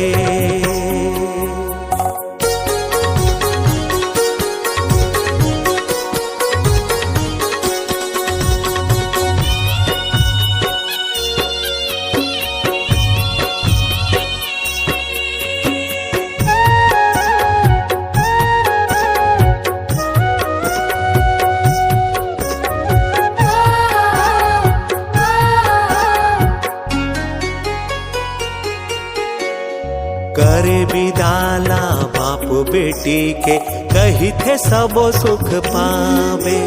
करे विदाला बाप बेटी के कही थे सबो सुख पावे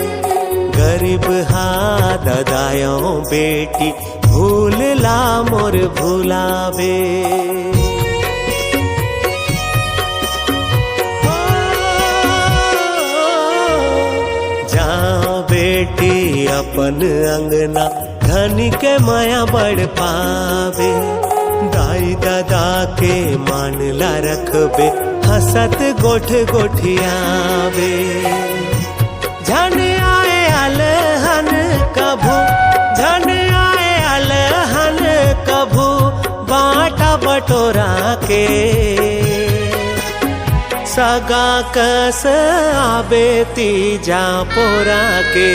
गरीब हा ददायो बेटी भूल ला मोर भुलावे जाओ बेटी अपन अंगना धनी के माया बढ़ पावे दाई दादा के मान ला रखबे हसत गोठ गोठियावे झन आए अलहन कभू झन आए अलहन कभू बाटा बटोरा के सगा कस आबे तीजा पोरा के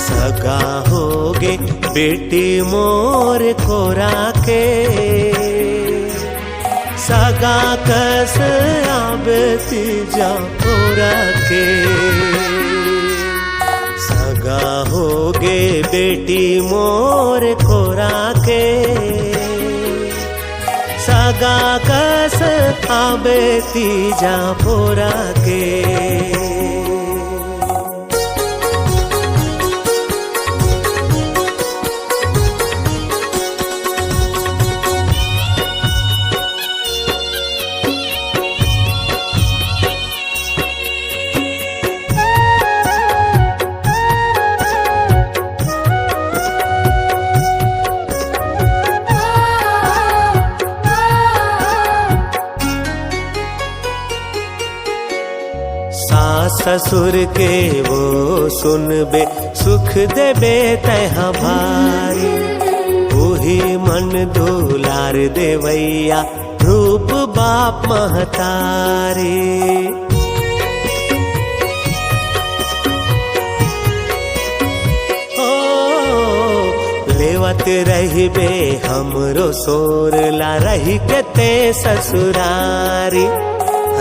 सगा होगे बेटी मोर कोरा के सगा कस आबे तीजा पोरा के सगा होगे बेटी मोर कोरा के सगा कस आबे तीजा पोरा के ससुर के वो सुनबे सुख देबे तैहा भारी वही मन दुलार देवैया रूप बाप महतारी लेवत रहिबे हमरो सोर ला रही के ते ससुरारी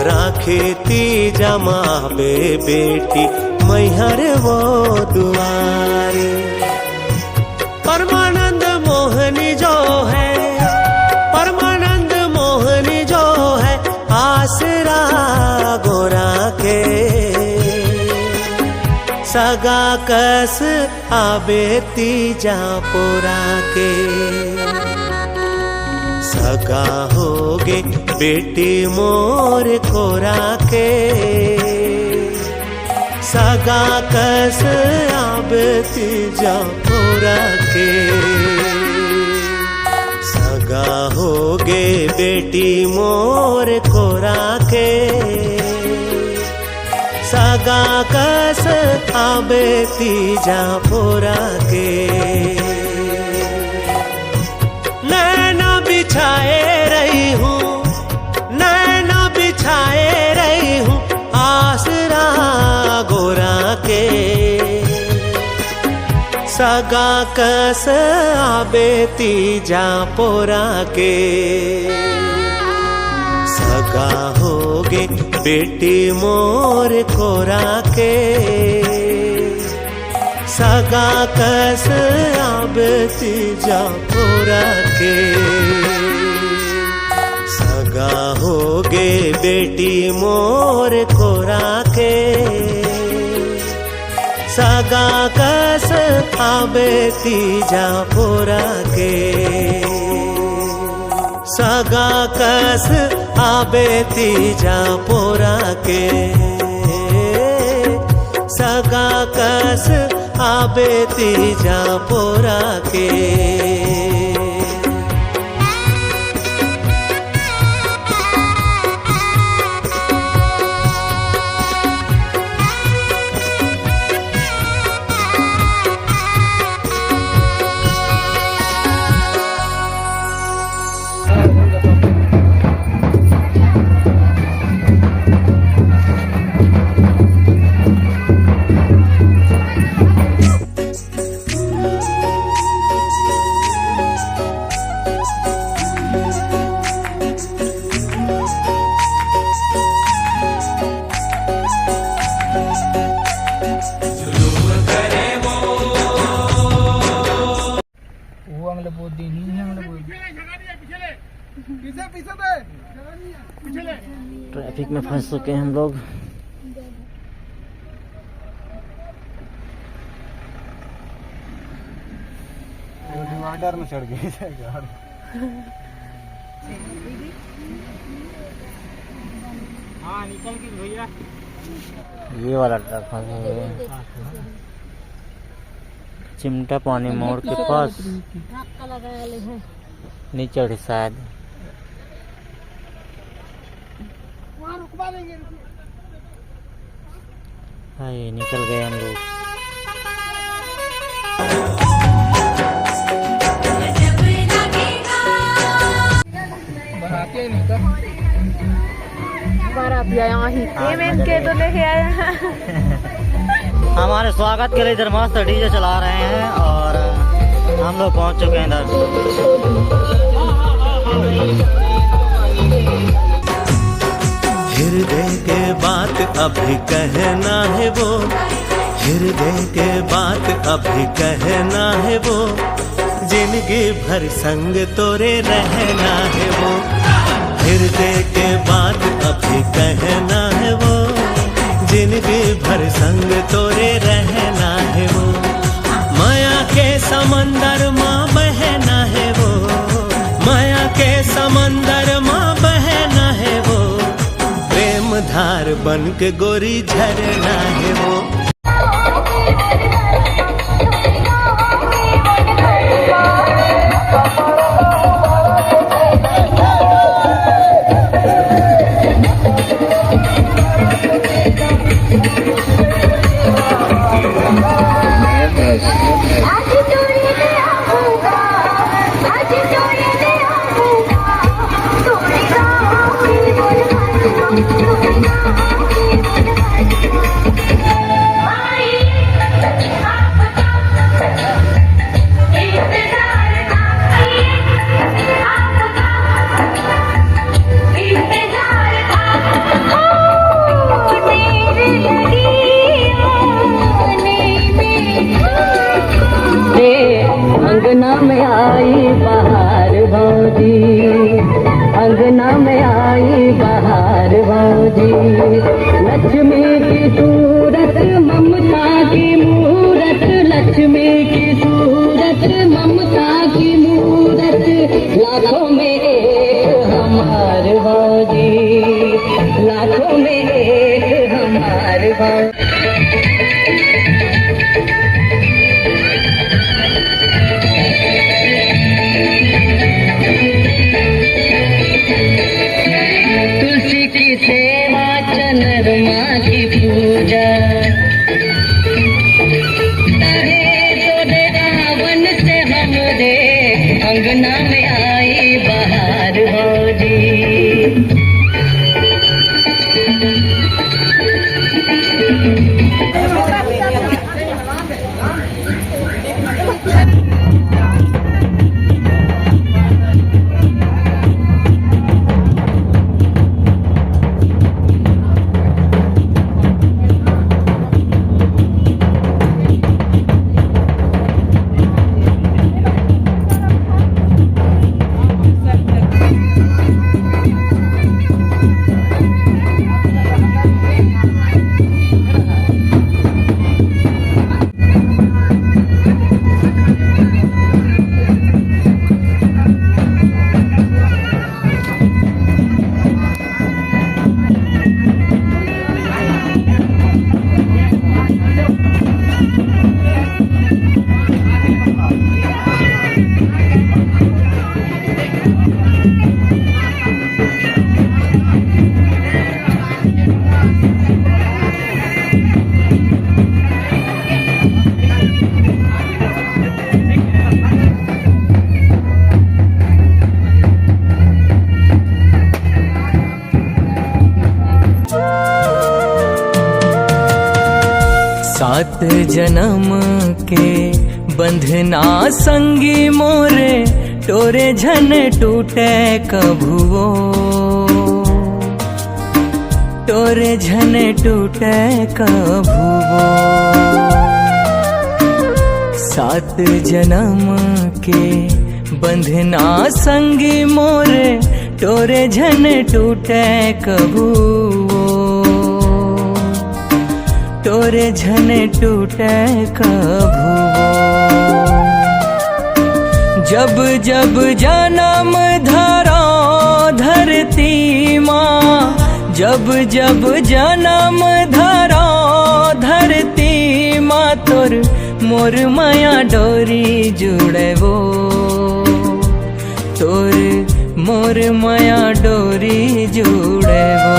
राखे तीजा माबे बेटी मैहर वो दुआरे परमानंद मोहनी जो है परमानंद मोहनी जो है आसरा गोरा के सगा कस आबे तीजा पोरा के सगा होगे बेटी मोर कोरा के सगा कस आबे तीजा पोरा के सगा होगे बेटी मोर कोरा के सगा कस आबे तीजा पोरा के नैना बिछाए रही हूँ नैना बिछाए रही हूँ आसरा गोरा के सगा कस आबे तीजा पोरा के सगा होगे बेटी मोर कोरा के सगा कस आबे तीजा पोरा के सगा होगे बेटी मोर कोरा के सगा सगा कस आबे तीजा पोरा के सगा कस आबे तीजा पोरा के सगा कस आबे तीजा पोरा के ट्रैफिक में फंस चुके हैं हम लोग। डिवाइडर में चढ़ गई हाँ निकल के भैया ये वाला ट्रक फंस गया चिमटा पानी मोड़ के पास नहीं चढ़ी शायद। हाँ ये निकल गए हम लोग। के तो लेके आए हैं। हमारे स्वागत के लिए इधर मस्त डीजे चला रहे हैं और हम लोग पहुंच चुके हैं इधर। हृदय के बात अभी कहना है वो हृदय के बात अभी कहना है वो जिंदगी भर संग तोरे रहना है वो हृदय के बात अभी कहना है वो जिंदगी भर संग तोरे रहना है वो माया के समंदर माँ बहना है वो माया के समंदर माँ बहना है वो प्रेम धार बन के गोरी झरना है वो। अंगना में आई बहार भौजी अंगना में आई बहार भौजी लक्ष्मी की सूरत ममता की मूरत लक्ष्मी की सूरत ममता की मूरत लाखों में एक हमार भौजी लाखों में एक हमार भौजी। सेवा चंद्रमा की पूजा तो रावण से हम दे अंगना में आई बहार भौजी। सात जन्म के बंधना संगी मोरे टोरे झन टूटे कभुओ टोरे झन टूटे कभुओ सात जन्म के बंधना संगी मोरे टोरे झन टूटे कभुओ टोरे झन टूटे कभुओ जब जब जन्म धरो धरती माँ जब जब जन्म धरो धरती माँ तोर मोर माया डोरी जुड़े वो तोर मोर माया डोरी जुड़े वो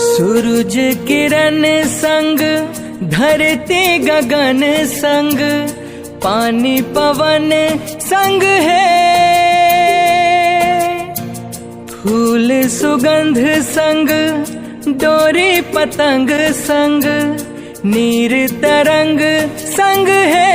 सूरज किरण संग धरती गगन संग पानी पवन संग है फूल सुगंध संग डोरी पतंग संग नीर तरंग संग है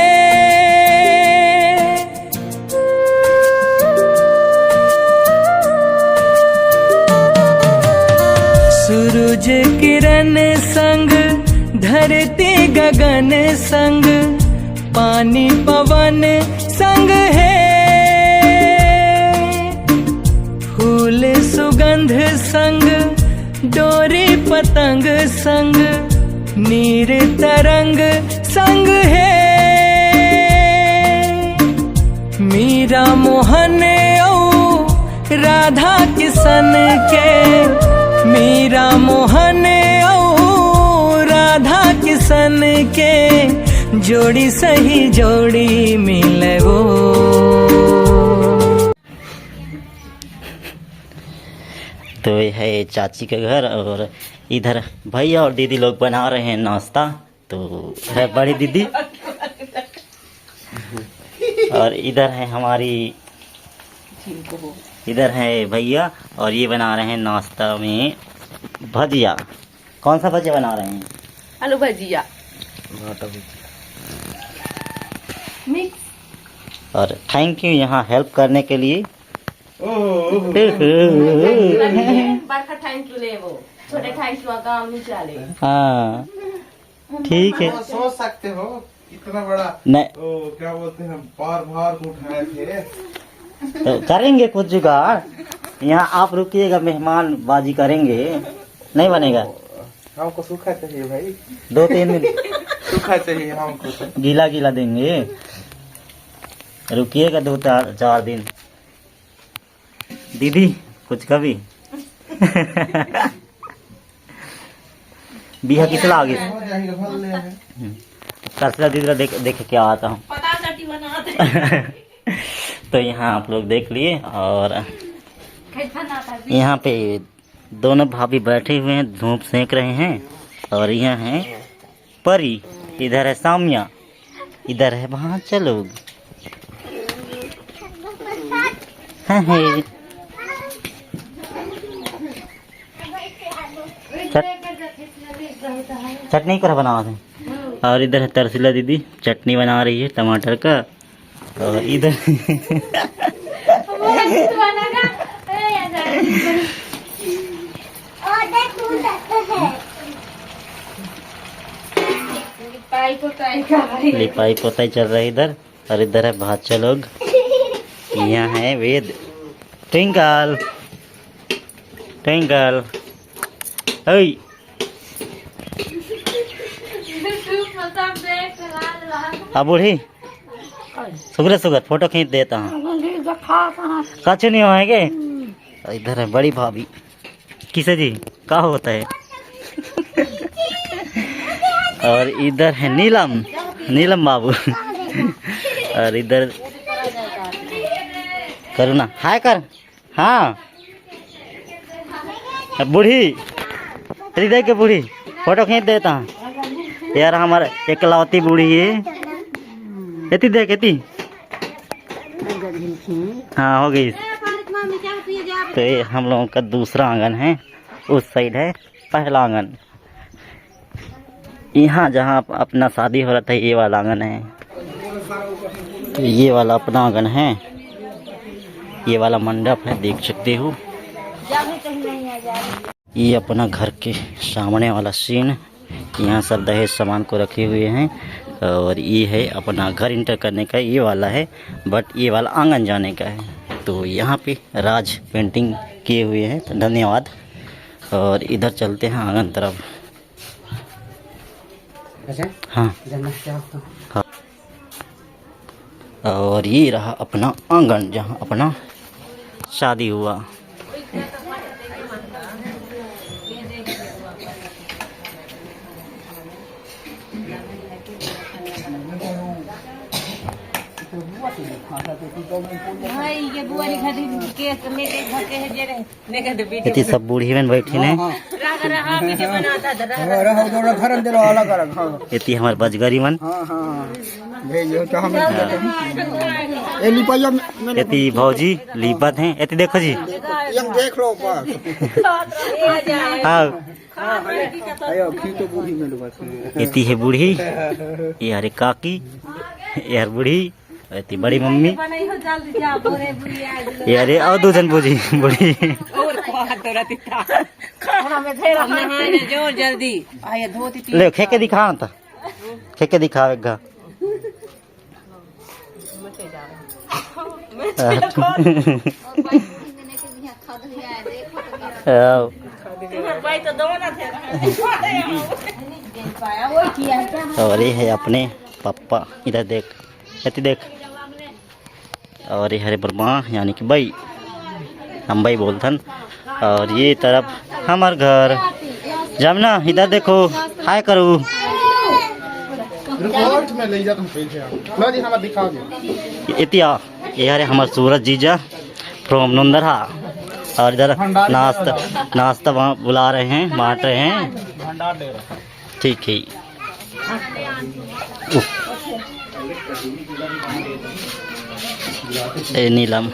सूरज किरण संग धरती गगन संग पानी पवन संग है फूल सुगंध संग डोरी पतंग संग नीर तरंग संग है मीरा मोहन औ राधा किशन के मीरा मोहन औ राधा किशन के जोड़ी सही जोड़ी मिले वो तो ये है चाची का घर और इधर भैया और दीदी लोग बना रहे हैं नाश्ता। तो है बड़ी दीदी और इधर है हमारी इधर है भैया और ये बना रहे हैं नाश्ता में भजिया। कौन सा भजिया बना रहे हैं? आलू भजिया मिक्स। और थैंक यू यहाँ हेल्प करने के लिए। बड़का थैंक यू ले वो छोटे थैंक यू काम नहीं चले। हाँ ठीक है। सोच सकते हो इतना बड़ा नहीं तो क्या बोलते हैं भार को उठाए थे तो करेंगे कुछ जुगाड़। यहाँ आप रुकिएगा मेहमान बाजी करेंगे नहीं बनेगा। हमको सूखा चाहिए भाई 2-3 दिन सूखा चाहिए हमको गीला गीला देंगे। रुकिएगा 2-4 दिन। दीदी कुछ कभी बिहा किस लागे दीदी देख क्या आता हूँ। तो यहाँ आप लोग देख लिए और यहाँ पे दोनों भाभी बैठे हुए हैं धूप सेक रहे हैं। और यहाँ है परी इधर है सामिया इधर है वहाँ चलो चटनी कर बना दें। और इधर है तरसिला दीदी चटनी बना रही है टमाटर का। और इधर लिपाई पोताई चल रहा है इधर। और इधर है भाचा लोग। यहाँ है वेद ट्विंकल ट्विंकल ओय अब बूढ़ी सुगर फोटो खींच देता हूँ। कछ नहीं होएंगे। इधर है बड़ी भाभी किसे जी क्या होता है। और इधर है नीलम बाबू। और इधर करू ना, हाय कर। हाँ बूढ़ी हृदय के बूढ़ी फोटो खींच देता यार, हमारे एकलौती बूढ़ी है। एती देख एती, हाँ हो गई। तो ये हम लोगों का दूसरा आंगन है, उस साइड है पहला आंगन। यहाँ जहाँ अपना शादी हो रहा था ये वाला आंगन है। तो ये वाला अपना आंगन है, ये वाला मंडप है, देख सकते हो। ये अपना घर के सामने वाला सीन, यहाँ सब दहेज सामान को रखे हुए हैं। और ये है अपना घर इंटर करने का, ये वाला है, बट ये वाला आंगन जाने का है। तो यहाँ पे राज पेंटिंग किए हुए हैं, तो धन्यवाद। और इधर चलते हैं आंगन तरफ। हाँ हाँ, और ये रहा अपना आंगन जहाँ अपना शादी हुआ। इतनी सब बूढ़ी में बैठी ने, इतनी हमारे बजगरी मन, इतनी भौजी लिपत हैं। इतनी देखो जी, देख लो इतनी है बूढ़ी, यार काकी, यार बूढ़ी, इतनी बड़ी मम्मी, यार और दो जन बूढ़ी बूढ़ी। ले खेके दिखा था, खेके दिखावेगा। और ये है अपने पापा, इधर देख, ऐसे देख। और ये हरे बर्मा यानी कि भाई, हम भाई बोलथन। और ये तरफ हमार घर। जमुना इधर देखो, हाय करो। इतिया ये हरे हमार सूरज जीजा फ्रॉम नंदरहा। और इधर नाश्ता वहाँ बुला रहे हैं, बांट रहे हैं। ठीक है। ए नीलम।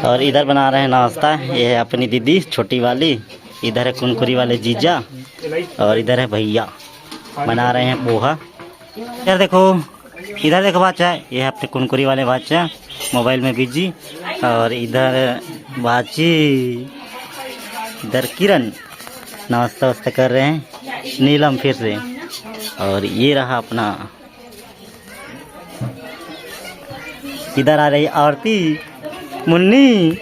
और इधर बना रहे हैं नाश्ता, ये है अपनी दीदी छोटी वाली, इधर है कुनकुरी वाले जीजा, और इधर है भैया बना रहे हैं पोहा। इधर देखो बाचा, ये है अपने कुनकुरी वाले बाचा मोबाइल में बिजी। और इधर बाची, इधर किरण नाश्ता वास्ता कर रहे हैं, नीलम फिर से। और ये रहा अपना, इधर आ रही आरती, मुन्नी।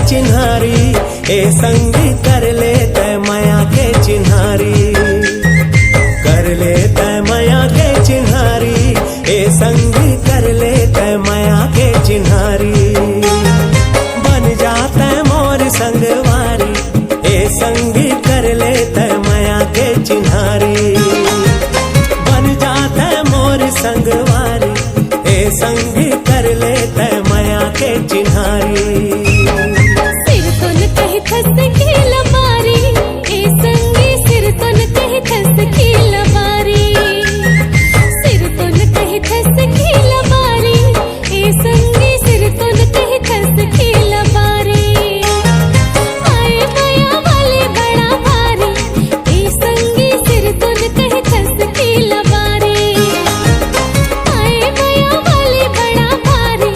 चिन्हारी ए संगी कर ले तय माया के चिन्हारी, कर ले तय माया के चिन्हारी ए संगी कर ले तय माया के संगवारी ए संगी कर ले तय माया के चिन्हारी सिर तो न कहे खस की लबारी ए संगी सिर तो न कहे खस की लबारी सिर तो न कहे खस की लबारी ए संगी सिर तो न कहे खस की लबारी आए माया वाले बड़ा भारी ए संगी सिर तो न कहे खस की लबारी आए माया वाले बड़ा भारी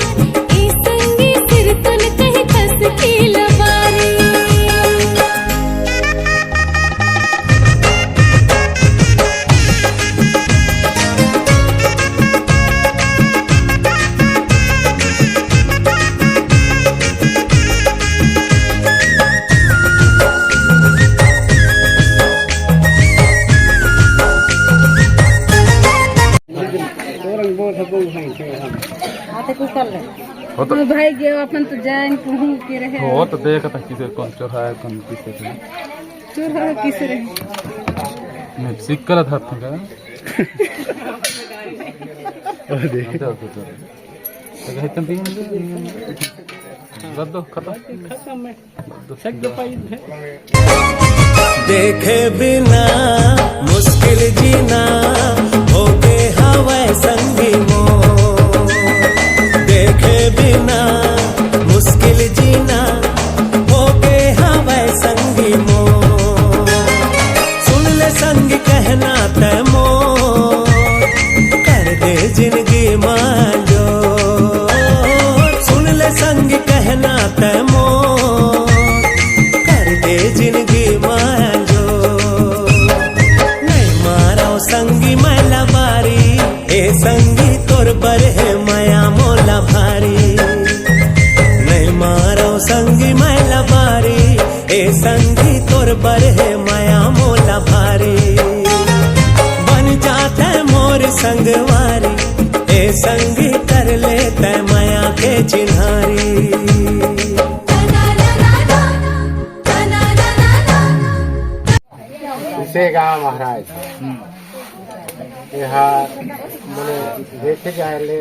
ए संगी सिर तो न कहे खस की लबारी हो तो भाई गए अपन तो जान कहूँ के रहे हो तो देख था किसे कौन चोरा है कौन किसे थे चोर है किस रहे मैं सिक्कल था था क्या देख तो कहे तंती रद्द खत्म देखे बिना मुश्किल जीना हो गए हवा संगी मोर देखे बिना मुश्किल जीना हो गए हवा संगी मोर सुन ले संग कहना तय मोर कर दे जिंदगी मांझो सुन ले संग कहना तय मोर कर दे जिंदगी मांझो नहीं मारो संगी मैला बारी ए संगी तोर पर है माया मोला भारी नहीं मारो संगी मैला बारी ए संगी तोर पर है माया मोला भारी बन जाता है मोर संगवारी ए संगी कर लेता है माया के चिन्हारी महाराज यहाँ मैंने देखे जाए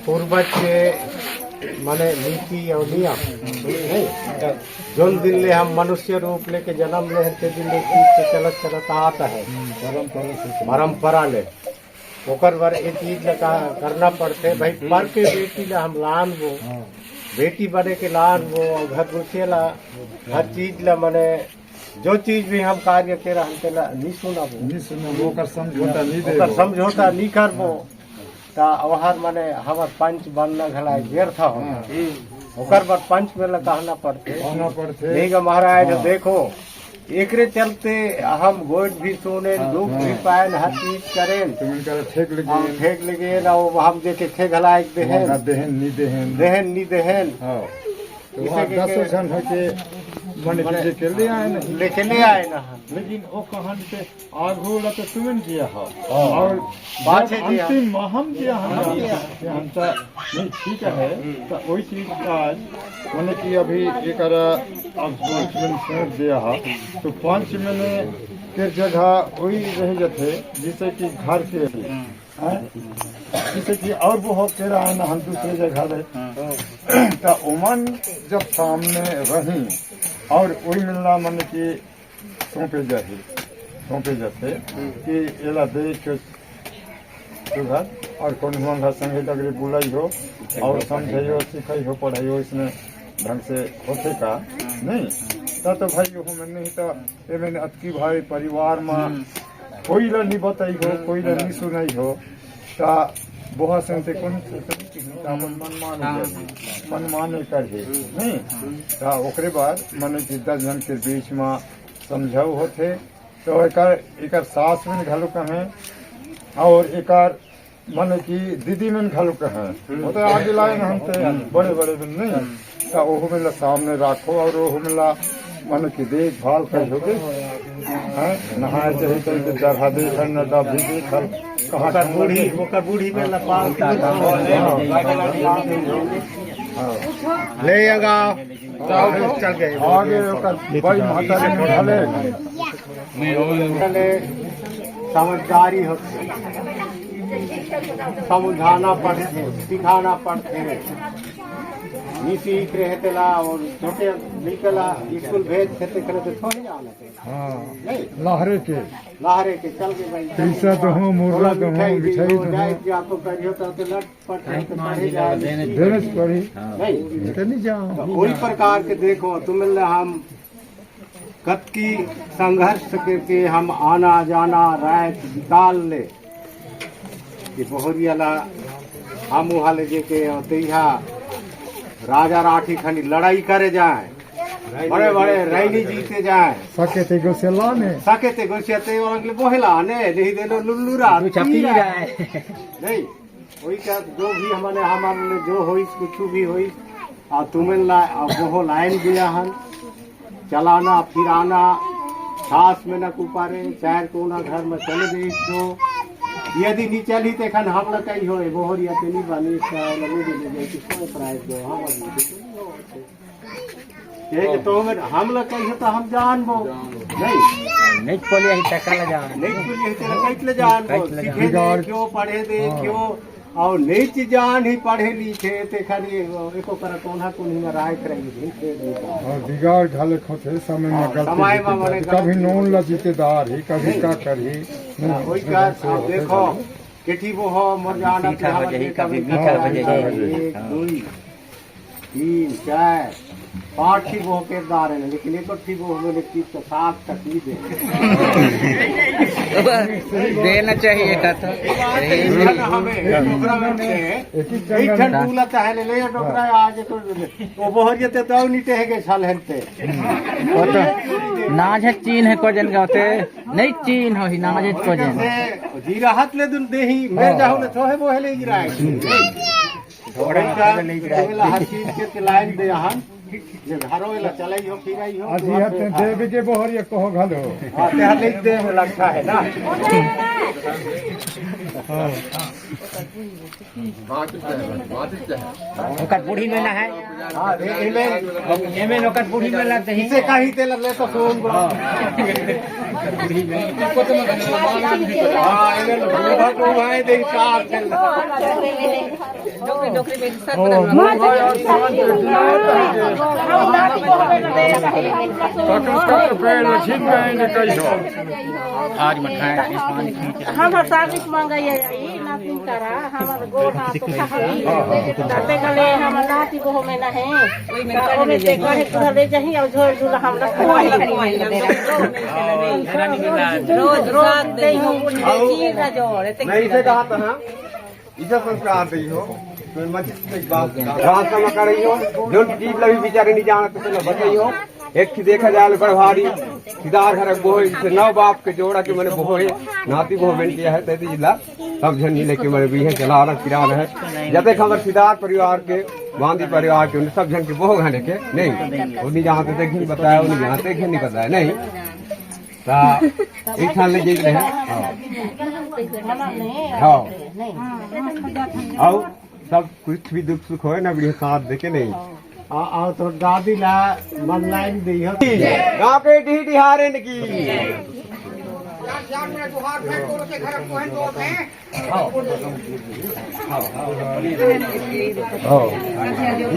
पूर्वज के माने नीति और नियम नहीं जोन दिन ले हम मनुष्य रूप लेके जन्म ले ते दिन ले चीज चलत चलत आता है परंपरा ले ओकर बार एक चीज करना पड़ते भाई पर के बेटी ला हम लान वो बेटी बने के लान वो घर घुसे ला हर चीज ला मने जो चीज भी हम कार्य के रहा हमके नहीं सुना वो कर समझौता नहीं कर वो ता वहार माने हमार पंच बनना घला व्यर्थ हो ओकर बाद पंच में कहना पड़ते ठीक है महाराज देखो एकरे चलते हम गोद भी सुने दुख भी पाए हर चीज करें ठेक लगे ना हम देखे थे घला एक देहन नी देहन लेके ले आए ना लेकिन वो कहानी से आगू तो तुमन दिया हो और बात अंतिम हम दिया हम नहीं ठीक है तो वही चीज आज मैंने कि अभी एक सोच दिया है तो 5 महीने के जगह वही रह जाते जिससे कि घर के जैसे कि और वो होते रहा ना हम दूसरे जगह रहे तो उमन जब सामने रही और वही मिलना मन की सौंपे जाते कि एला देख सुधर और कौन मंगा संगे लगरे बुलाई हो और समझो सिखाई हो पढ़ाई हो इसमें ढंग से होते का नहीं तो भाई हो मैं नहीं तो मैंने अतकी भाई परिवार में कोई ला नहीं बताई हो कोई ला नहीं सुनाई हो ता बहुत से कौन मन माने कर नहीं ता ओकरे बाद माने कि 10 जन के बीच में समझाऊ होते तो एकर सास में घालू कहें और एकर माने कि दीदी में घालू कहें वो तो आगे लाए ना हमसे बड़े बड़े में नहीं तो ओहो मिला सामने रखो और ओहो मिला माने कि देखभाल कर होगे नहाए चाहिए तो डरा दे न डब भी देखल कहाँ बूढ़ी में लपाल ले आगा चल गए आगे बड़ी माता समझदारी होती समझाना पड़ते सिखाना पड़ते नहीं सीख रहे तेला और छोटे निकला स्कूल भेज थे करे तो थोड़ी आना नहीं लहरे के चल के भाई पैसा तो हो मुर्गा तो हो मिठाई तो हो या तो करियो तो लट पट पढ़े जाए देने से पड़ी नहीं तो नहीं जाओ कोई प्रकार के देखो तुम हम कत की संघर्ष करके हम आना जाना रात निकाल ले कि बोहरियाला हम वहाँ ले के तैहा राजा राठी खनी लड़ाई करे जाए बड़े बड़े रैनी जीते जाए सके ते गोसेला ने और अगले बोहला ने नहीं देनो लुल्लूरा छपी जाए नहीं वही का जो भी हमारे जो होई कुछ भी होई आ तुम्हें वो लाइन दिया हन चलाना फिराना खास में न कुपारे चार कोना घर में चले गई तो यदि नहीं चली तो खन हम लोग कहीं हो बोहरिया तो नहीं बनी किसको प्राइस दो हम तो हम लोग कहीं तो हम जान बो नहीं बोलिए ही टका ले जान नहीं कैसे जान बो सीखे दे क्यों पढ़े दे क्यों और नहीं चीज जान ही पढ़े लिखे ते खाली एको कर कोना कोनी राय करेंगे और बिगाड़ घाले खोते समय में गलती कभी नून ला जीतेदार ही कभी का करी वही का आप देखो केठी वो हो मर जाना कभी मीठा बजे 1 2 3 4 5 ठीक वो किरदार है लेकिन एक ठीक वो मैंने चीज तो साफ तकलीफ देना चाहिए था नाज है चीन है को जन गाते नहीं चीन हो ही नाज है को जन जीरा हाथ ले दुन देही मैं जाहू ने थोहे वो है ले जीरा है थोड़ा हर चीज के लाइन दे हन जे घरो इला चलाई हो फिराई हो आज यह ते देव के बोहरिया कहो घलो हां ते हर ले दे में लगता है ना ओकर बूढ़ी में ना है हां एमे ओकर बूढ़ी में लगते ही इसे कहीं ते ले तो फोन बूढ़ी में को तो हां एमे लोग को भाई दे कार चल नौकरी में सब आज मठाए हम सर्विस मंगाइए नाती करा हमार गोड़ हाथ ताते गले हम नाती को में ना है ओमे ते गड़े पूरा ले जही और झोर झूला हम रोज रोज दे हो चीज ना जोड़े ते नहीं से कहा था इसे संस्कार दी हो तो मत एक बात रात में कर रही हो जो चीज लगी बेचारे नहीं जाना तो बताई हो एक की देखा जाए बड़ भारी सीधार घर बोहे से 9 बाप के जोड़ा के मैंने बोहे नाती बोह बन किया है तैती जिला सब जन नहीं लेके मैंने भी है चलाना किराना है जब तक हमारे सीधार परिवार के बांदी परिवार के सब जन के बोह घाने के नहीं वो नहीं जानते थे घी बताया वो नहीं जानते घी नहीं बताया नहीं एक साल ले जीत रहे हाँ सब कुछ भी दुख सुख हो ना भी साथ देके नहीं आओ तो दादी ला मन लाइन दी हो गाँव के ढिहारे की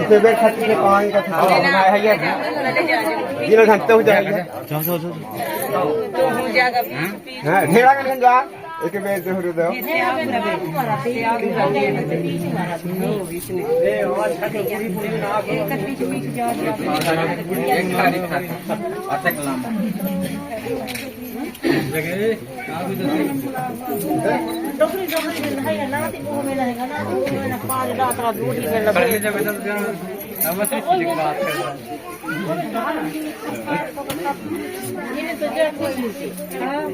इसे बेर खट्टी से पानी का था है ये जिन घंटे हो जाएगा हां ढेरा का जा एक बेर से हो दो डोकरी डोकरी में है नाती को में रहेगा नाती को में 5 रात रात रोटी में लगे ये तो जो कुछ हां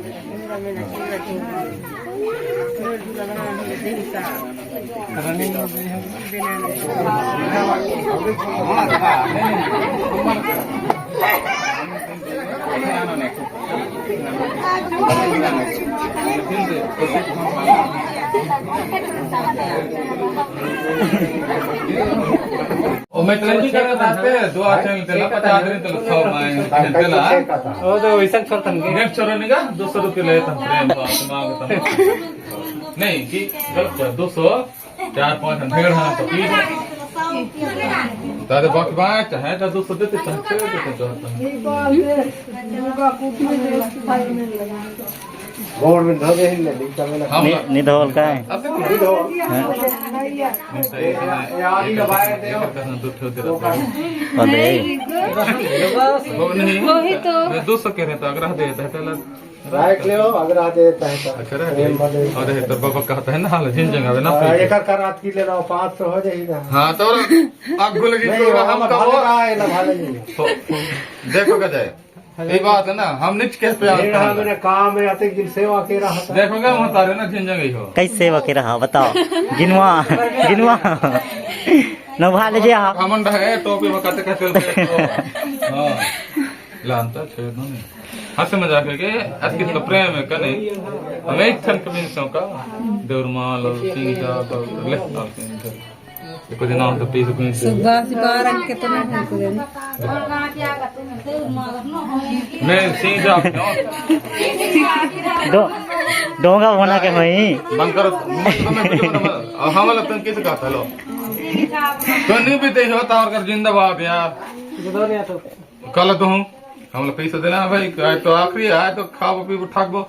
मेरा मैं चले भी कर आते दो आचरण तेला 50 दिन तक खाओ मैं तेला ओ तो वैसा छोड़तन के नेक्स्ट छोड़ने का 200 रुपए ले तम प्रेम मांग तम नहीं कि गलत 200 4-5 ढेर हां तो ठीक है तारे बाकी बात है तो 200 देते तो गवर्नमेंट धरे ही नहीं निधोल का है यार ही लगाए थे वही तो 200 कह रहे तो अगर देता है पहले राइट ले अगर आ देता है अरे तो बाबा कहता है ना हाल झिंझंगा ना एक कर रात की ले रहा 500 हो जाएगा हां तो आग लगी तो हम का वो देखो क्या जाए ये बात है ना हम निच के पे मेरे काम में आते दिन सेवा के रहा था देखोगे हम तारे ना झिंझंगा ही हो कैसे सेवा के रहा बताओ गिनवा नभा लीजिए आप हमन है टोपी बकाते का चलते हां लानता छेद नहीं हंस मजाक के असली तो प्रेम है कने हम एक थन कमिंसों का देवरमाल और सिंह का लेफ्ट आते हैं कुछ नाम तो पीस कोई सुबह से 12 कितना है कुछ मैं सिंह जा डोंगा होना के वही बंकर हम वाला तुम किस का हेलो तो नहीं भी ते होता और कर जिंदाबाद यार कल तो हूं हम लोग पैसा देना भाई तो आखिरी आए तो खाओ पी ठाकबो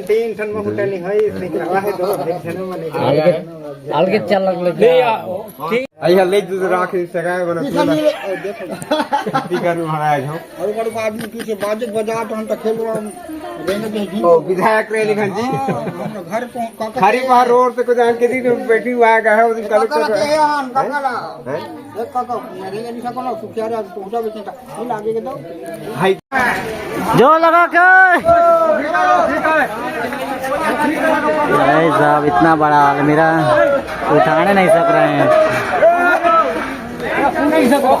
तीन ठन में होटल नहीं है इसलिए है दो अलगे चल लगे आइया ले दूध राख सगाए बना स्पीकर में महाराज हो और बड़ आदमी पीछे बाजे बजा तो हम तो खेल रहा रहने दे ओ विधायक रे लिखन जी घर को खारी पहाड़ रोड से कुछ के दिन बैठी हुआ है उस कलेक्टर है एक काका मेरे नहीं सकना सुखियारा तो उठा बेचता नहीं लागेगा तो हाय जो लगा के साहब इतना बड़ा अलमीरा उठाने नहीं सक रहे हैं नहीं सको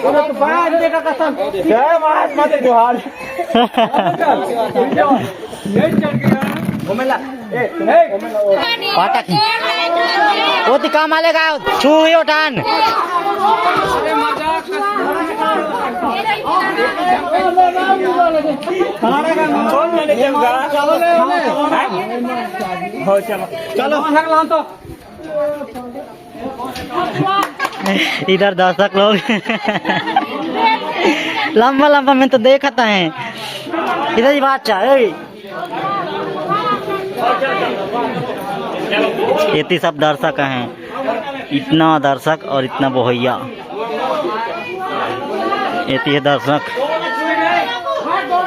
तो बाहर देखा कसम जय महात्मा के जोहार ये चल गया घुमेला पाटा वो तो काम आलेगा छू ही उठान चलो तो इधर दर्शक लोग लंबा लंबा में तो देखता है इधर ही बात चाहे इतनी सब दर्शक हैं इतना दर्शक और इतना बोहैया इतनी है दर्शक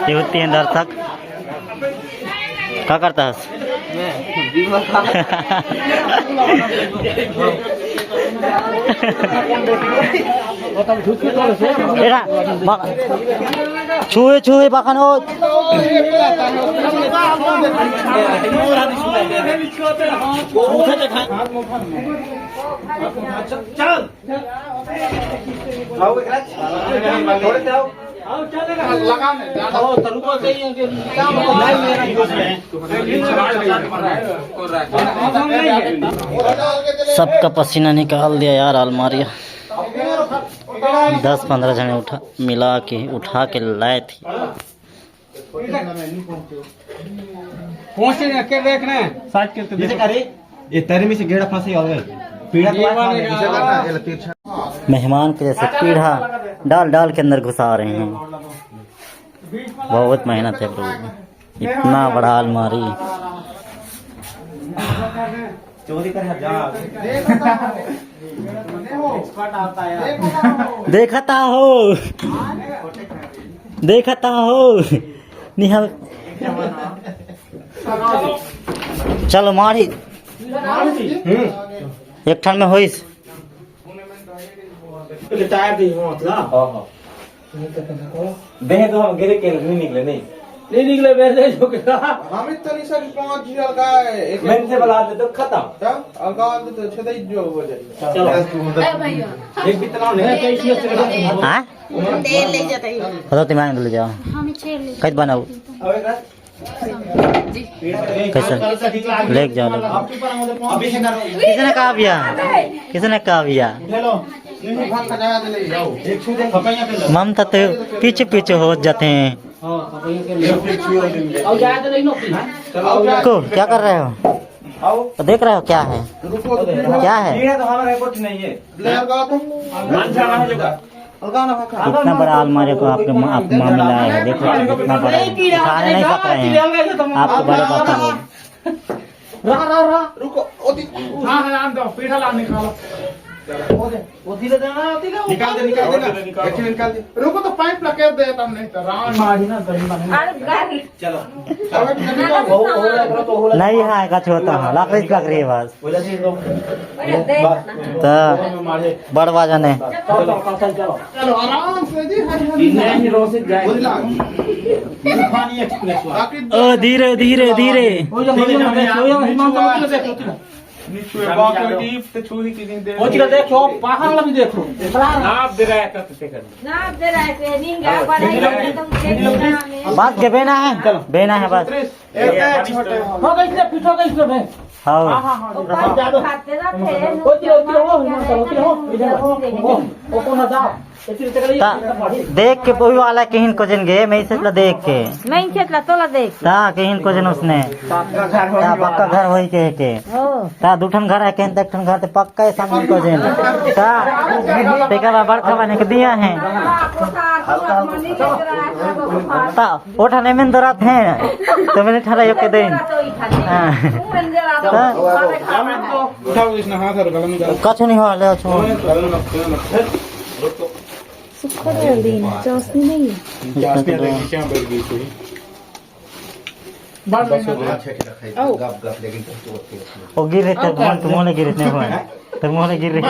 ये होती है दर्शक क्या करता है छुए छुए बाखन हो सबका पसीना निकाल दिया यार अलमारिया 10-15 जने उठा मिला के उठा के लाए थी पहुंचे के देखने साथ के जैसे करे ये तेरे में से गेड़ा फंसे हो गए पीढ़ा मेहमान के जैसे पीढ़ा डाल डाल के अंदर घुसा रहे हैं बहुत मेहनत है प्रभु इतना बड़ा अलमारी चोरी कर जा देखता हो निहाल चलो मारी एक ठन में होइस देह तो हम गिरे के नहीं निकले नहीं निकले वैसे जो क्या हम तो नहीं सर 5 जी अलगा एक मिनट से बुला दे तो खत्म अलगा तो छदई जो हो जाए चलो भैया एक भी तनाव नहीं कैसे हां दे ले जाते तो तिमांग ले जाओ हम छेड़ ले कैद बनाओ कैसे ले जाओ किसने कहा भैया किसने कहा भैया ममता तो पीछे पीछे हो जाते हैं को क्या कर रहे हो तो देख रहे हो क्या है कितना बड़ा अलमारी को आपको मामला है देखो कितना बड़ा उठाने नहीं सक रहे हैं आपको बड़े बात निकाल दे रुको तो पाइप लगा दे तुमने नहीं है का छोटा है लकड़ी लग रही है बस तो बड़ वजन है चलो आराम से जी धीरे धीरे धीरे देखो बाहर भी देखो बस के बेना है बस हाँ देख के कोई वाला कहीं को जन गए मैं इसे देख के कहीं को जन उसने पक्का घर वही के दूठन घर है कहीं तक घर तो पक्का सामने को जन बड़का बने के दिया है उठाने में दरात है तो मैंने ठहरा के दिन कछ नहीं हो गिर रहे तुमने गिर रहे तुमने गिर रहे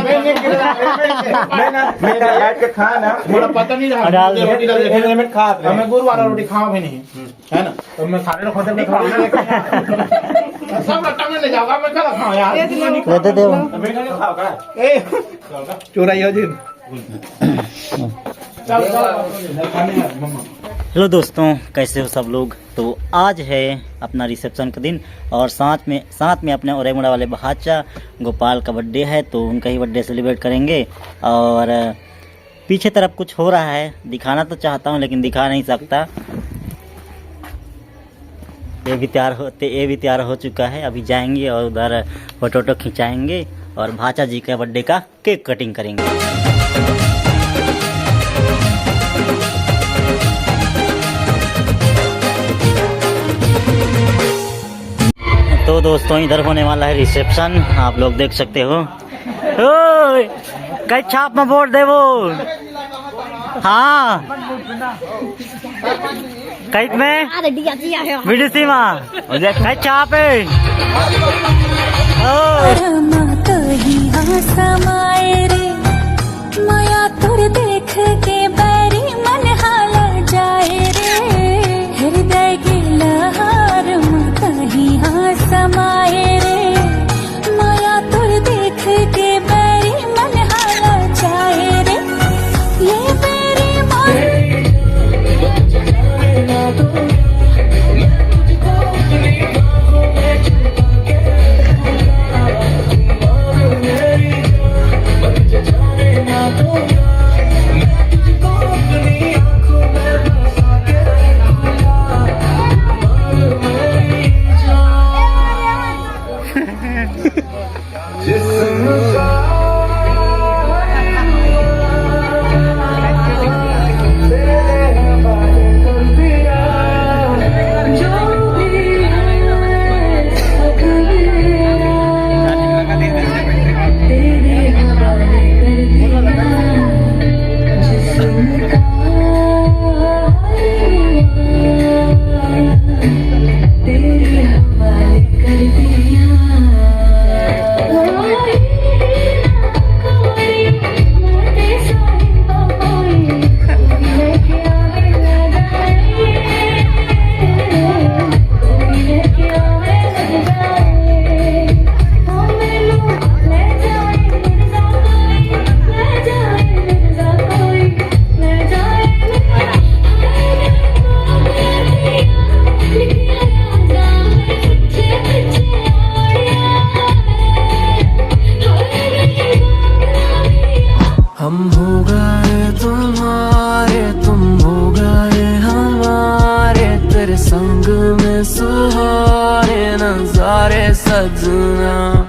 पता नहीं मैं गुरुवार रोटी खाओ भी नहीं है ना तो मैं सारे लोग होटल में खाऊंगा सब रट्टा में ले जाऊंगा मैं कल खाऊं यार दे दे चोराई हो जी हेलो दोस्तों, कैसे हो सब लोग। तो आज है अपना रिसेप्शन का दिन और साथ में अपने ओरेमुड़ा वाले भाचा गोपाल का बर्थडे है, तो उनका ही बर्थडे सेलिब्रेट करेंगे। और पीछे तरफ कुछ हो रहा है, दिखाना तो चाहता हूँ लेकिन दिखा नहीं सकता। ये भी तैयार हो चुका है। अभी जाएंगे और उधर फोटो खिंचाएंगे और भाचा जी का बर्थडे का केक कटिंग करेंगे। तो दोस्तों इधर होने वाला है रिसेप्शन, आप लोग देख सकते हो। ओए कई छाप में वोट दे वो। हाँ कई में बीडीसी में कई छाप है। माया तुर देख के बैरी मन हाला जाए रे, हृदय की लहर कहीं हाँ समाए रे। माया तुर देख के बैरी मन हाला जाए रे, ये बैरी रे सजना।